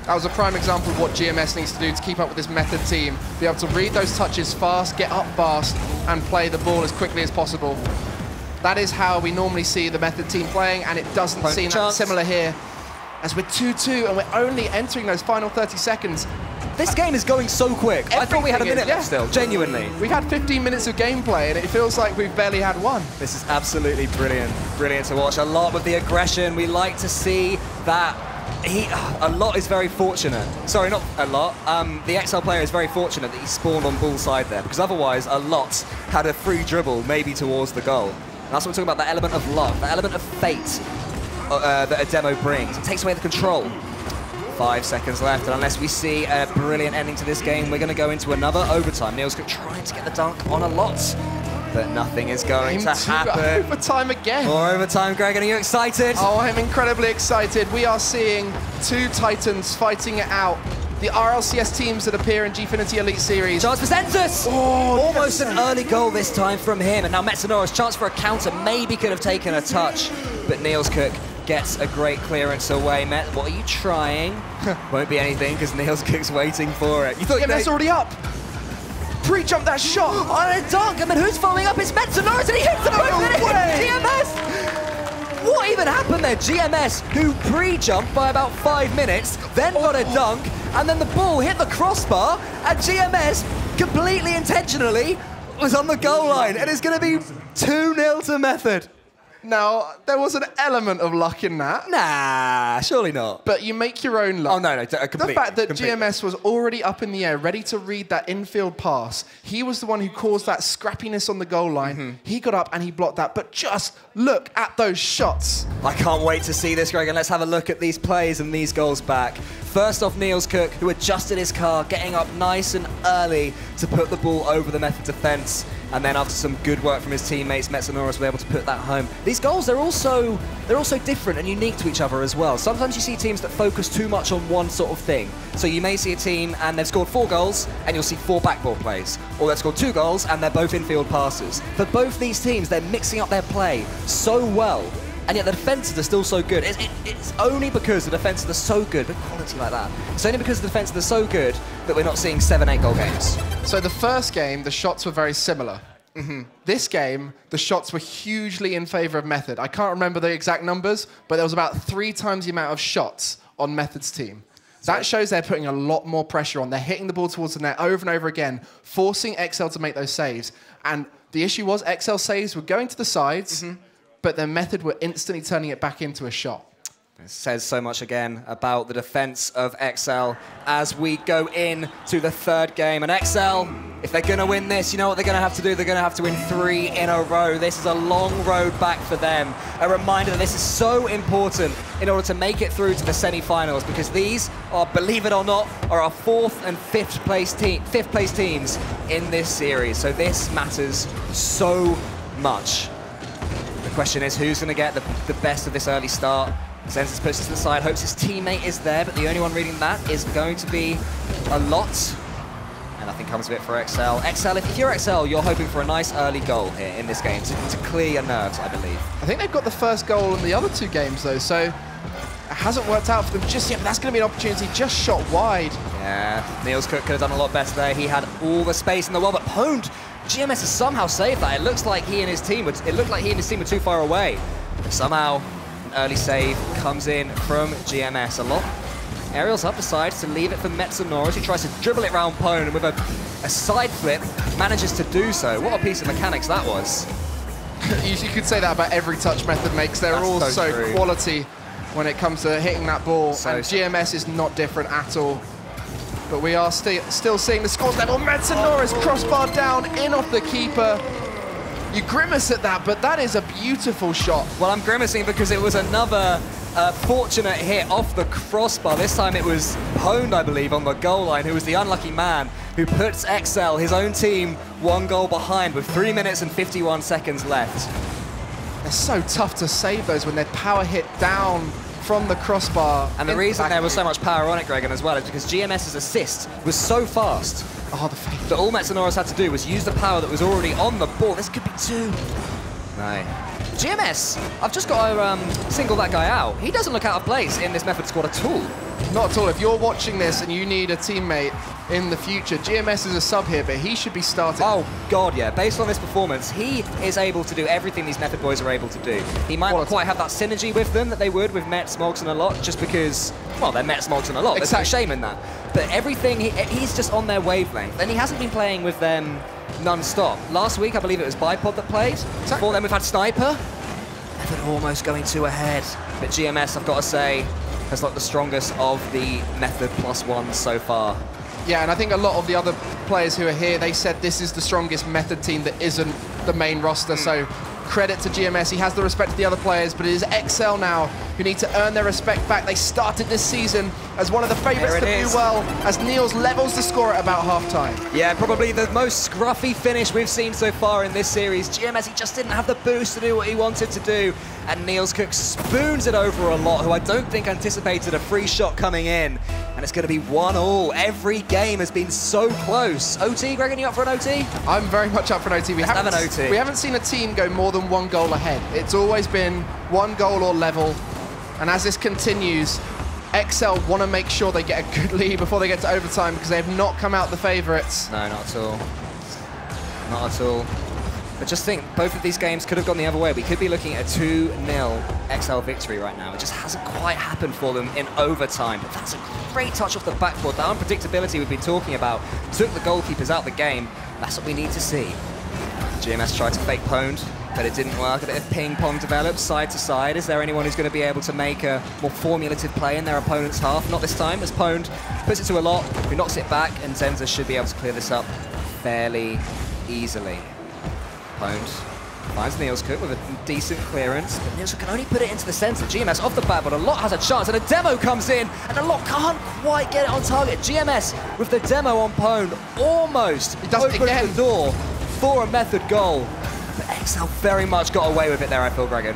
That was a prime example of what GMS needs to do to keep up with this method team. Be able to read those touches fast, get up fast, and play the ball as quickly as possible. That is how we normally see the method team playing, and it doesn't seem that similar here. As we're 2-2, and we're only entering those final 30 seconds. This game is going so quick. I thought we had a minute left still, genuinely. We've had 15 minutes of gameplay, and it feels like we've barely had one. This is absolutely brilliant. Brilliant to watch. A lot with the aggression. We like to see that. A lot is very fortunate. Sorry, not a lot. The XL player is very fortunate that he spawned on ball side there, because otherwise a lot had a free dribble, maybe towards the goal. And that's what we're talking about, the element of luck, the element of fate that a demo brings. It takes away the control. 5 seconds left, and unless we see a brilliant ending to this game, we're going to go into another overtime. Niels Cook trying to get the dunk on a lot, but nothing is going to happen. Overtime again. More overtime, Greg, and are you excited? Oh, I'm incredibly excited. We are seeing 2 Titans fighting it out. The RLCS teams that appear in Gfinity Elite Series. Chance for Zenzus! Oh, almost an early goal this time from him, and now Metsonoris, chance for a counter, maybe could have taken a touch, but Niels Cook gets a great clearance away. Met, what are you trying? Won't be anything, because Niels Cook's waiting for it. You thought GMS already up. Pre-jump that shot. On a dunk, I mean, who's following up? It's Metsonoris, and he hits it both minutes. GMS! What even happened there? GMS, who pre-jumped by about 5 minutes, then got a dunk, and then the ball hit the crossbar, and GMS, completely intentionally, was on the goal line, and it's going to be 2-0 to Method. Now, there was an element of luck in that. Nah, surely not. But you make your own luck. Oh, no, completely. The fact that GMS was already up in the air, ready to read that infield pass, he was the one who caused that scrappiness on the goal line. He got up and he blocked that, but just look at those shots. I can't wait to see this, Greg, and let's have a look at these plays and these goals back. First off, Niels Cook, who adjusted his car, getting up nice and early to put the ball over the Method defense. And then after some good work from his teammates, Metsonoris were able to put that home. These goals, they're also different and unique to each other as well. Sometimes you see teams that focus too much on one sort of thing. So you may see a team and they've scored 4 goals and you'll see 4 backboard plays. Or they've scored 2 goals and they're both infield passes. For both these teams, they're mixing up their play so well. And yet the defenses are still so good. It's only because the defenses are so good, but quality like that. It's only because the defenses are so good that we're not seeing 7-8 goal games. So the first game, the shots were very similar. This game, the shots were hugely in favor of Method. I can't remember the exact numbers, but there was about 3 times the amount of shots on Method's team. That shows they're putting a lot more pressure on. They're hitting the ball towards the net over and over again, forcing XL to make those saves. And the issue was XL saves were going to the sides, but their Method were instantly turning it back into a shot. It says so much again about the defense of XL as we go in to the 3rd game. And XL, if they're going to win this, you know what they're going to have to do? They're going to have to win 3 in a row. This is a long road back for them. A reminder that this is so important in order to make it through to the semi-finals, because these are, believe it or not, are our 4th and 5th place teams in this series. So this matters so much. question is, who's going to get the best of this early start? Zenzus puts it to the side, hopes his teammate is there, but the only one reading that is going to be a lot. And nothing comes of it for XL. XL, if you're XL, you're hoping for a nice early goal here in this game to clear your nerves, I believe. I think they've got the first goal in the other 2 games, though, so it hasn't worked out for them just yet, but that's going to be an opportunity. Just shot wide. Yeah, Niels Cook could have done a lot better there. He had all the space in the world, but Pwned, GMS has somehow saved that. It looks like he and his team were too far away. But somehow, an early save comes in from GMS. A lot. Aerial's up, decides to leave it for Metsonoris, who tries to dribble it round Pwn, and with a side flip, manages to do so. What a piece of mechanics that was. You could say that about every touch method makes. They're all so quality when it comes to hitting that ball. And GMS is not different at all. But we are still seeing the scores level. Metsonoris crossbar down, in off the keeper. You grimace at that, but that is a beautiful shot. Well, I'm grimacing because it was another fortunate hit off the crossbar. This time it was Pwned, I believe, on the goal line, who was the unlucky man who puts XL, his own team, 1 goal behind with 3 minutes and 51 seconds left. They're so tough to save those when they're power hit down from the crossbar. And the reason there was so much power on it, Gregan, as well, is because GMS's assist was so fast that all Metsonoris had to do was use the power that was already on the ball. This could be 2. No. GMS, I've just got to single that guy out. He doesn't look out of place in this Method squad at all. Not at all. If you're watching this and you need a teammate in the future, GMS is a sub here, but he should be starting. Oh, God, yeah. Based on this performance, he is able to do everything these Method boys are able to do. He might not quite have that synergy with them that they would with Met, Smogs, and a lot, just because, well, they're Met, Smogs, and a lot. There's no shame in that. But everything, he's just on their wavelength, and he hasn't been playing with them non-stop. Last week, I believe it was Bipod that played. Before then, we've had Sniper. Method almost going 2 ahead. But GMS, I've got to say, has looked the strongest of the Method +1 so far. Yeah, and I think a lot of the other players who are here, they said this is the strongest Method team that isn't the main roster, so credit to GMS. He has the respect of the other players, but it is XL now who need to earn their respect back. They started this season as one of the favourites to do well, as Niels levels the score at about half-time. Yeah, probably the most scruffy finish we've seen so far in this series. GMS, he just didn't have the boost to do what he wanted to do, and Niels Cook spoons it over a lot, who I don't think anticipated a free shot coming in, and it's going to be 1-1. Every game has been so close. OT, Gregan, you up for an OT? I'm very much up for an OT. We haven't seen a team go more than 1 goal ahead. It's always been 1 goal or level, and as this continues, XL want to make sure they get a good lead before they get to overtime, because they have not come out the favourites. No, not at all. Not at all. But just think, both of these games could have gone the other way. We could be looking at a 2-0 XL victory right now. It just hasn't quite happened for them in overtime. But that's a great touch off the backboard. The unpredictability we've been talking about took the goalkeepers out the game. That's what we need to see. GMS tried to fake Pwned, but it didn't work. A bit of ping-pong develops side to side. Is there anyone who's going to be able to make a more formulative play in their opponent's half? Not this time, as Pwned puts it to a lot, who knocks it back, and Zenza should be able to clear this up fairly easily. Pwned finds Niels Cook with a decent clearance, but Niels Cook can only put it into the centre. GMS off the bat, but a lot has a chance, and a demo comes in, and a lot can't quite get it on target. GMS with the demo on Pwned almost opens the door for a Method goal. But XL very much got away with it there, I feel, Gregan.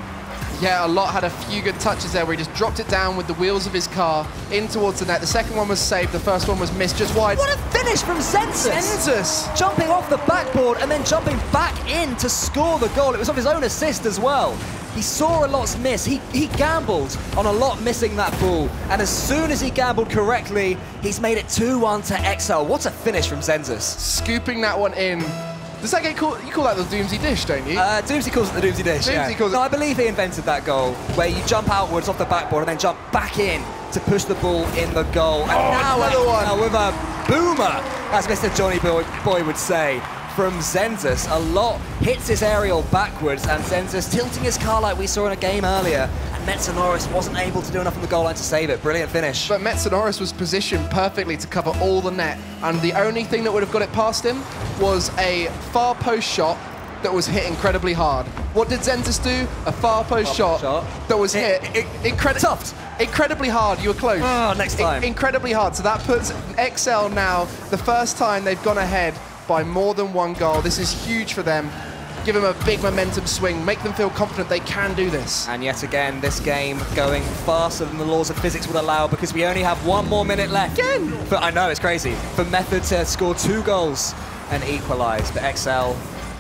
Yeah, a lot had a few good touches there where he just dropped it down with the wheels of his car in towards the net. The second one was saved, the first one was missed just wide. What a finish from Zenzus! Zenzus! Jumping off the backboard and then jumping back in to score the goal. It was off his own assist as well. He saw a lot's miss. He gambled on a lot missing that ball. And as soon as he gambled correctly, he's made it 2-1 to XL. What a finish from Zenzus. Scooping that one in. Does that get called? You call that the Doomsy Dish, don't you? Doomsy calls it the Doomsy Dish. No, I believe he invented that goal where you jump outwards off the backboard and then jump back in to push the ball in the goal. And now another one with a boomer, as Mr. Johnny Boy would say, from Zenzus. A lot hits his aerial backwards, and Zenzus tilting his car like we saw in a game earlier. And Metsonoris wasn't able to do enough on the goal line to save it. Brilliant finish. But Metsonoris was positioned perfectly to cover all the net, and the only thing that would have got it past him was a far post shot that was hit incredibly hard. What did Zenzus do? A far post shot that was hit incredibly hard. You were close. Oh, next time. Incredibly hard. So that puts XL now the first time they've gone ahead by more than 1 goal. This is huge for them. give them a big momentum swing, make them feel confident they can do this. And yet again, this game going faster than the laws of physics would allow because we only have 1 more minute left. Again! I know, it's crazy. For Method to score 2 goals and equalize, but XL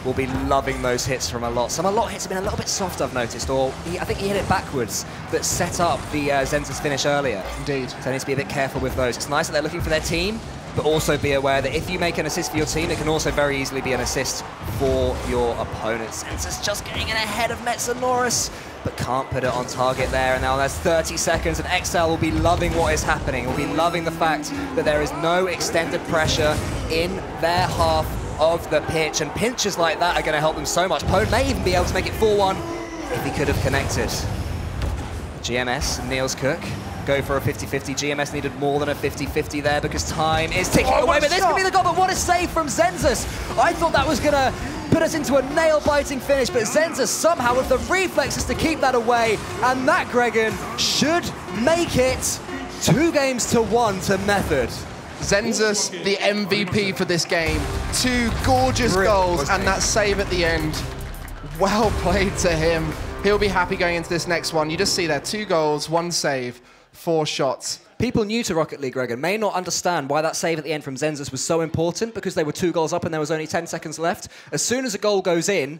will be loving those hits from a lot. Some a lot hits have been a little bit soft, I've noticed, or I think he hit it backwards that set up the Zenza's finish earlier. Indeed. So they need to be a bit careful with those. It's nice that they're looking for their team, but also be aware that if you make an assist for your team, it can also very easily be an assist for your opponent. Zenza's just getting in ahead of Metsonoris, but can't put it on target there. And now there's 30 seconds, and XL will be loving what is happening. Will be loving the fact that there is no extended pressure in their half of the pitch, and pinches like that are going to help them so much. Pone may even be able to make it 4-1 if he could have connected. GMS and Niels Cook go for a 50-50. GMS needed more than a 50-50 there because time is ticking away, but this could be the goal. But what a save from Zenzus! I thought that was going to put us into a nail-biting finish, but Zenzus somehow with the reflexes to keep that away, and that, Gregan, should make it 2-1 to Method. Zenzus, the MVP for this game. 2 gorgeous goals and that save at the end. Well played to him. He'll be happy going into this next one. You just see there, 2 goals, 1 save, 4 shots. People new to Rocket League, Gregan, may not understand why that save at the end from Zenzus was so important because they were 2 goals up and there was only 10 seconds left. As soon as a goal goes in,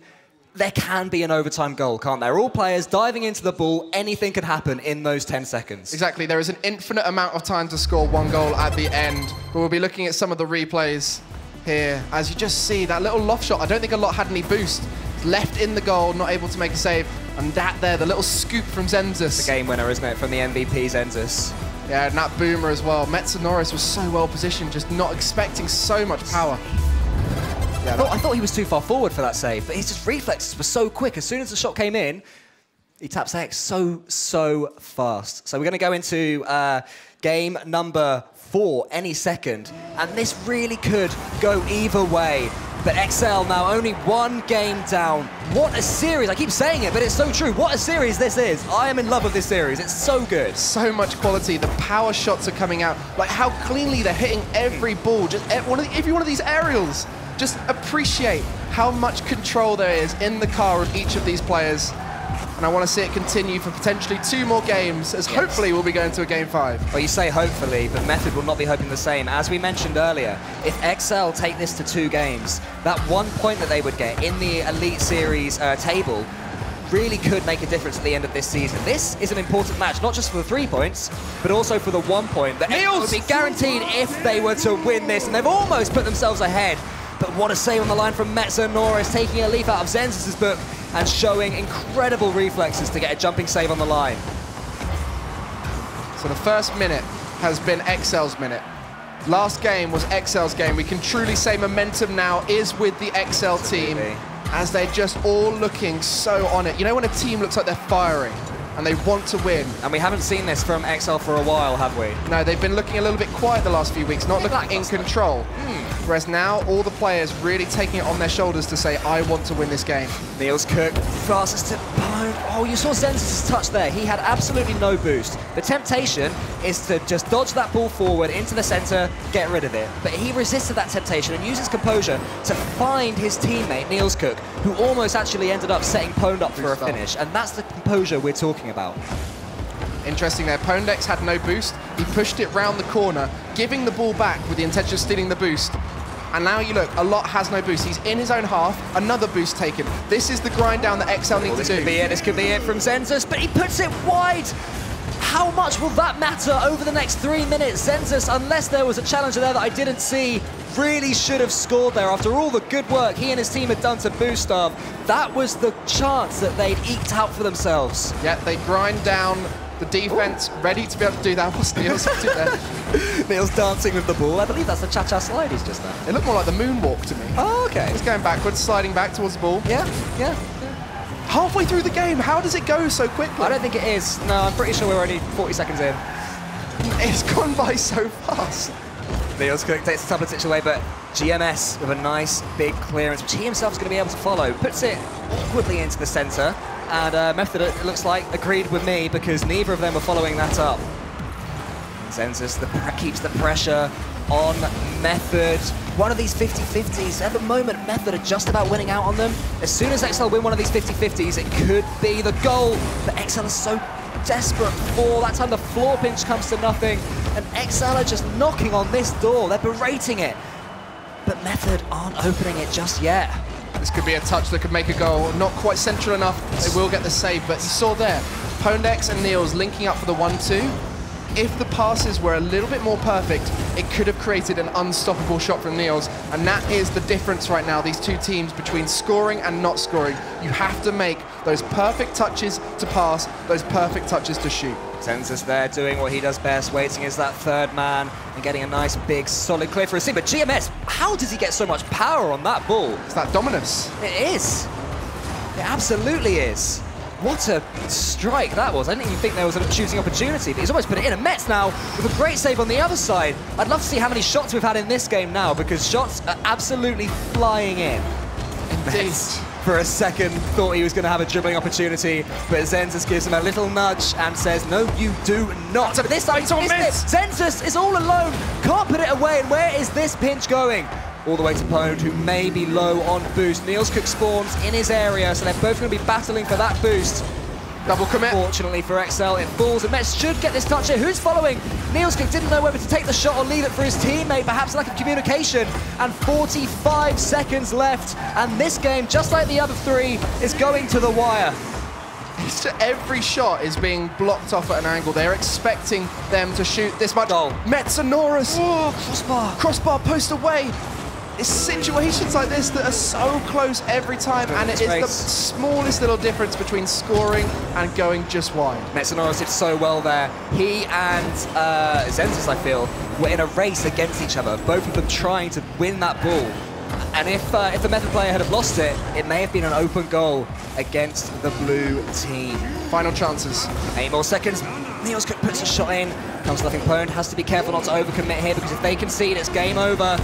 there can be an overtime goal, can't there? All players diving into the ball, anything can happen in those 10 seconds. Exactly, there is an infinite amount of time to score 1 goal at the end. But we'll be looking at some of the replays here. As you just see, that little loft shot, I don't think a lot had any boost. Left in the goal, not able to make a save. And that there, the little scoop from Zenzus. The game winner, isn't it, from the MVP, Zenzus? Yeah, and that boomer as well. Metsonoris was so well positioned, just not expecting so much power. Yeah, I thought he was too far forward for that save, but his just reflexes were so quick. As soon as the shot came in, he taps X so fast. So we're going to go into game number 4 any second, and this really could go either way. But XL now only 1 game down. What a series. I keep saying it, but it's so true. What a series this is. I am in love with this series. It's so good. So much quality. The power shots are coming out. Like how cleanly they're hitting every ball. Just every one of these aerials. Just appreciate how much control there is in the car of each of these players. And I want to see it continue for potentially 2 more games, as hopefully we'll be going to a game 5. Well, you say hopefully, but Method will not be hoping the same. As we mentioned earlier, if XL take this to 2 games, that 1 point that they would get in the Elite Series table really could make a difference at the end of this season. This is an important match, not just for the 3 points, but also for the 1 point that XL would be guaranteed if they were to win this, and they've almost put themselves ahead. But what a save on the line from Metsonoris, taking a leaf out of Zenzus's book and showing incredible reflexes to get a jumping save on the line. So the first minute has been XL's minute. Last game was XL's game. We can truly say momentum now is with the XL team as they're just all looking so on it. You know when a team looks like they're firing and they want to win. And we haven't seen this from XL for a while, have we? No, they've been looking a little bit quiet the last few weeks, not looking in control. Whereas now, all the players really taking it on their shoulders to say, I want to win this game. Niels Cook, fastest to Pone. Oh, you saw Zenzus' touch there. He had absolutely no boost. The temptation is to just dodge that ball forward into the center, get rid of it. But he resisted that temptation and used his composure to find his teammate, Niels Cook, who almost actually ended up setting Pone up for a finish. And that's the composure we're talking about. Interesting there. Pondex had no boost. He pushed it round the corner, giving the ball back with the intention of stealing the boost. And now you look, a lot has no boost. He's in his own half, another boost taken. This is the grind down that XL needs to do. This could be it from Zenzus, but he puts it wide. How much will that matter over the next 3 minutes? Zenzus, unless there was a challenger there that I didn't see, really should have scored there after all the good work he and his team had done to boost up. That was the chance that they'd eked out for themselves. Yeah, they grind down the defense, ready to be able to do that. What's Niels up to there? Niels dancing with the ball. I believe that's the cha-cha slide he's just done. It looked more like the moonwalk to me. Oh, okay. He's going backwards, sliding back towards the ball. Yeah. Halfway through the game, how does it go so quickly? I don't think it is. No, I'm pretty sure we're only 40 seconds in. It's gone by so fast. Niels Cook takes the Tublitich away, but GMS with a nice big clearance, which he himself is going to be able to follow. Puts it awkwardly into the center. And Method, it looks like, agreed with me because neither of them were following that up. Zenzus keeps the pressure on Method. One of these 50-50s, at the moment, Method are just about winning out on them. As soon as XL win one of these 50-50s, it could be the goal. But XL is so desperate for that time. The floor pinch comes to nothing, and XL are just knocking on this door. They're berating it. But Method aren't opening it just yet. This could be a touch that could make a goal. Not quite central enough. They will get the save, but you saw there, Pondex and Niels linking up for the 1-2. If the passes were a little bit more perfect, it could have created an unstoppable shot from Niels, and that is the difference right now, these two teams, between scoring and not scoring. You have to make those perfect touches to pass, those perfect touches to shoot. Zenzus there doing what he does best, waiting as that third man and getting a nice big solid clear for a seam. But GMS, how does he get so much power on that ball? It's that dominance. It is. It absolutely is. What a strike that was. I didn't even think there was a shooting opportunity, but he's almost put it in. And Metz now with a great save on the other side. I'd love to see how many shots we've had in this game now, because shots are absolutely flying in. Indeed. Metz, for a second, thought he was going to have a dribbling opportunity, but Zenzus gives him a little nudge and says, no, you do not. But this time he's missed it. Zenzus is all alone, can't put it away, and where is this pinch going? All the way to Pwned, who may be low on boost. Niels Cook spawns in his area, so they're both going to be battling for that boost. Double commit. Fortunately for XL, it falls, and Metz should get this touch here. Who's following? Niels Cook didn't know whether to take the shot or leave it for his teammate, perhaps lack of communication. And 45 seconds left, and this game, just like the other three, is going to the wire. Every shot is being blocked off at an angle. They're expecting them to shoot this much. Goal. Metz and Norris. Oh, crossbar. Crossbar post away. It's situations like this that are so close every time, and it is the smallest little difference between scoring and going just wide. Metz and Norris did so well there. He and Zenzus, I feel, were in a race against each other, both of them trying to win that ball. And if the Method player had have lost it, it may have been an open goal against the blue team. Final chances. 8 more seconds. Niels Cook puts a shot in. Comes nothing. Pwned has to be careful not to overcommit here, because if they concede, it's game over.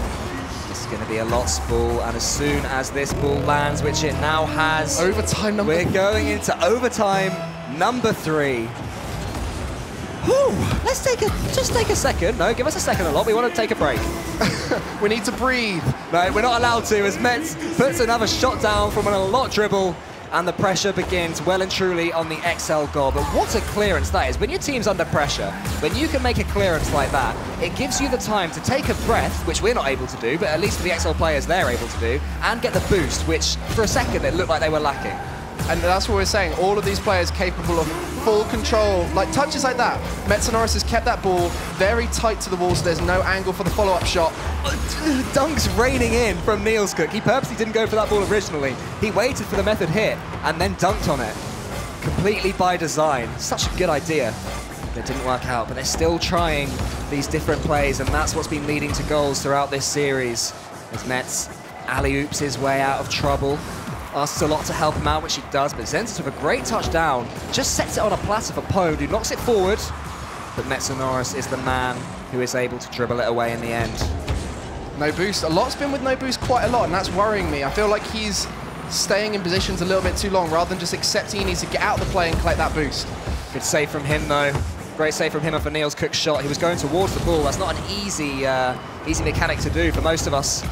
This is going to be a lost ball, and as soon as this ball lands, which it now has, overtime number we're going into overtime number 3. Whew, let's just take a second. No, give us a second a lot. We want to take a break. We need to breathe. No, we're not allowed to, as Metz puts another shot down from an Alot dribble, and the pressure begins well and truly on the XL goal. But what a clearance that is. When your team's under pressure, when you can make a clearance like that, it gives you the time to take a breath, which we're not able to do, but at least for the XL players, they're able to do, and get the boost, which for a second it looked like they were lacking. And that's what we're saying. All of these players capable of full control, like touches like that. Metz and Norris has kept that ball very tight to the wall, so there's no angle for the follow-up shot. Dunks raining in from Niels Cook. He purposely didn't go for that ball originally. He waited for the Method hit and then dunked on it. Completely by design. Such a good idea. It didn't work out, but they're still trying these different plays, and that's what's been leading to goals throughout this series. As Metz alley-oops his way out of trouble. Asks a lot to help him out, which he does, but Zenzus with a great touchdown just sets it on a platter for Pwned, who knocks it forward. But Metz and Norris is the man who is able to dribble it away in the end. No boost. A lot's been with no boost quite a lot, and that's worrying me. I feel like he's staying in positions a little bit too long rather than just accepting he needs to get out of the play and collect that boost. Good save from him, though. Great save from him off a Niels Cook shot. He was going towards the ball. That's not an easy mechanic to do for most of us.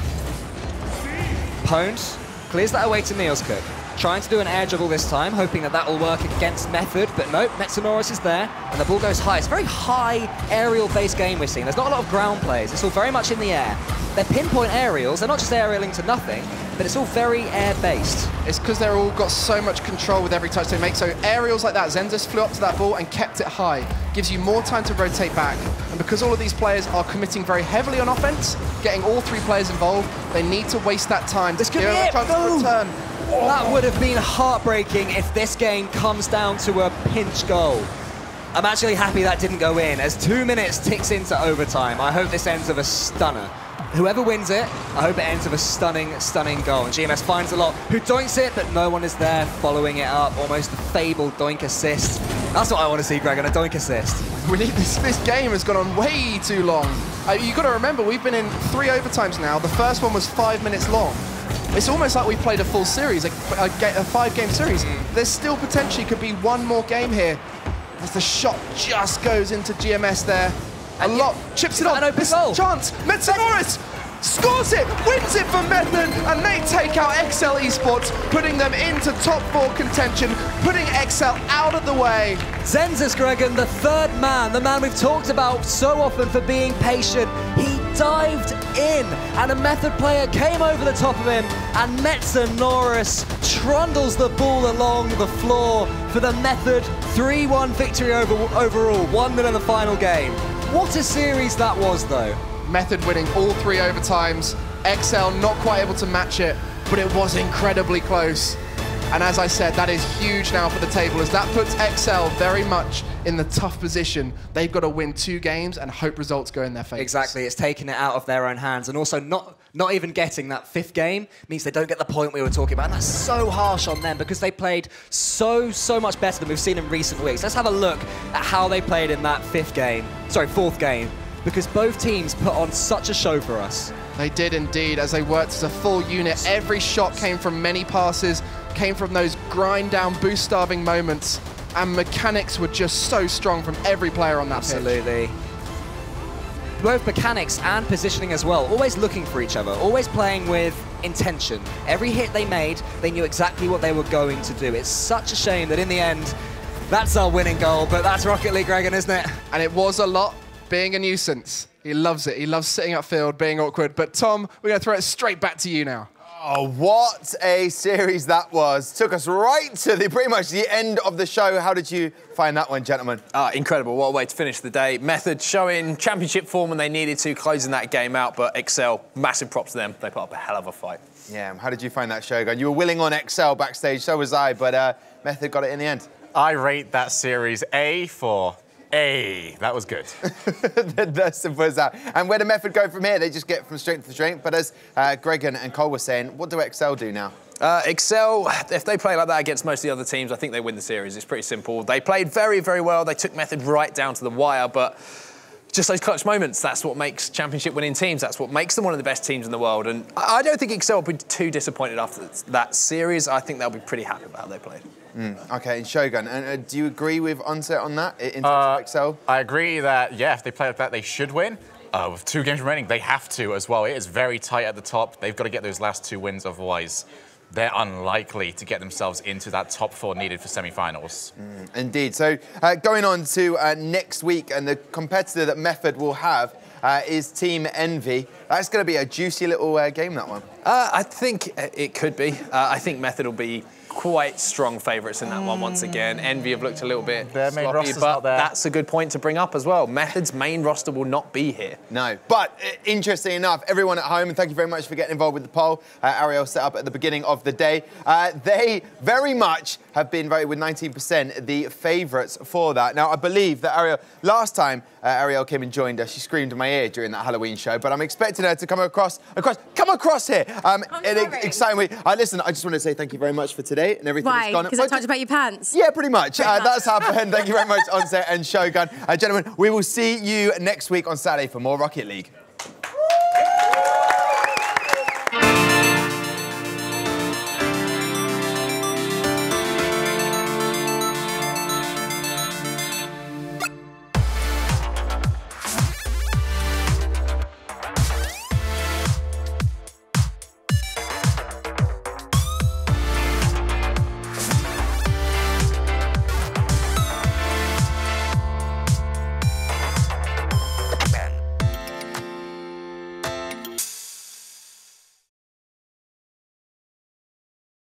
Pwned clears that away to Niels Cook. Trying to do an air dribble this time, hoping that will work against Method, but nope, Metz and Norris is there, and the ball goes high. It's a very high aerial-based game we're seeing. There's not a lot of ground plays. It's all very much in the air. They're pinpoint aerials. They're not just aerialing to nothing, but it's all very air-based. It's because they're all got so much control with every touch they make. So aerials like that, Zenzus flew up to that ball and kept it high. Gives you more time to rotate back. And because all of these players are committing very heavily on offense, getting all 3 players involved, they need to waste that time. This could be it. Boom. Return. Oh. That would have been heartbreaking if this game comes down to a pinch goal. I'm actually happy that didn't go in, as 2 minutes ticks into overtime. I hope this ends with a stunner. Whoever wins it, I hope it ends with a stunning, stunning goal. And GMS finds a lot, who doinks it, but no one is there following it up. Almost the fabled doink assist. That's what I want to see, Greg, on a doink assist. We need this game has gone on way too long. You've got to remember, we've been in 3 overtimes now. The first one was 5 minutes long. It's almost like we played a full series, a 5-game series. There's still potentially could be one more game here, as the shot just goes into GMS there. A lot. Chips it on. An open This goal. chance. Metanoris scores it, wins it for Method, and they take out XL Esports, putting them into top 4 contention, putting XL out of the way. Zenzus Gregan, the third man, the man we've talked about so often for being patient. He dived in, and a Method player came over the top of him, and Metanoris trundles the ball along the floor for the Method 3-1 victory overall, 1-0 in the final game. What a series that was, though. Method winning all 3 overtimes. XL not quite able to match it, but it was incredibly close. And as I said, that is huge now for the table, as that puts XL very much in the tough position. They've got to win 2 games and hope results go in their favour. Exactly, it's taking it out of their own hands, and also not even getting that 5th game means they don't get the point we were talking about, and that's so harsh on them because they played so much better than we've seen in recent weeks. Let's have a look at how they played in that 4th game, because both teams put on such a show for us. They did indeed, as they worked as a full unit. Every shot came from many passes, came from those grind down, boost starving moments, and mechanics were just so strong from every player on that pitch. Absolutely. Both mechanics and positioning as well, always looking for each other, always playing with intention. Every hit they made, they knew exactly what they were going to do. It's such a shame that in the end, that's our winning goal, but that's Rocket League, Gregan, isn't it? And it was a lot being a nuisance. He loves it. He loves sitting upfield, being awkward. But Tom, we're going to throw it straight back to you now. Oh, what a series that was. Took us right to pretty much the end of the show. How did you find that one, gentlemen? Incredible. What a way to finish the day. Method showing championship form when they needed to, closing that game out. But XL, massive props to them. They put up a hell of a fight. Yeah, how did you find that, Shogun? You were willing on XL backstage, so was I, but Method got it in the end. I rate that series A for A. That was good. That's simple as that. And where do Method go from here? They just get from strength to strength. But as Gregan and Cole were saying, what do XL do now? XL, if they play like that against most of the other teams, I think they win the series. It's pretty simple. They played very, very well. They took Method right down to the wire, but just those clutch moments, that's what makes championship winning teams. That's what makes them one of the best teams in the world. And I don't think XL will be too disappointed after that series. I think they'll be pretty happy about how they played. Okay, and Shogun, do you agree with Onset on that in terms of XL? I agree that, yeah, if they play like that, they should win. With 2 games remaining, they have to as well. It is very tight at the top. They've got to get those last 2 wins, otherwise they're unlikely to get themselves into that top 4 needed for semi-finals. Indeed. So going on to next week, and the competitor that Method will have is Team Envy. That's going to be a juicy little game, that one. I think it could be. I think Method will be quite strong favourites in that one once again. Envy have looked a little bit Their main sloppy, roster's but not there. that's a good point to bring up as well. Method's main roster will not be here. No, but interesting enough, everyone at home, and thank you very much for getting involved with the poll. Ariel set up at the beginning of the day. They very much have been voted with 19% the favourites for that. Now, I believe that Ariel, last time Ariel came and joined us, she screamed in my ear during that Halloween show, but I'm expecting her to come across here in an exciting way. Listen, I just want to say thank you very much for today and everything that's gone. Because I talked about your pants? Yeah, pretty much. That's happened. Thank you very much, Onset and Shogun. Gentlemen, we will see you next week on Saturday for more Rocket League.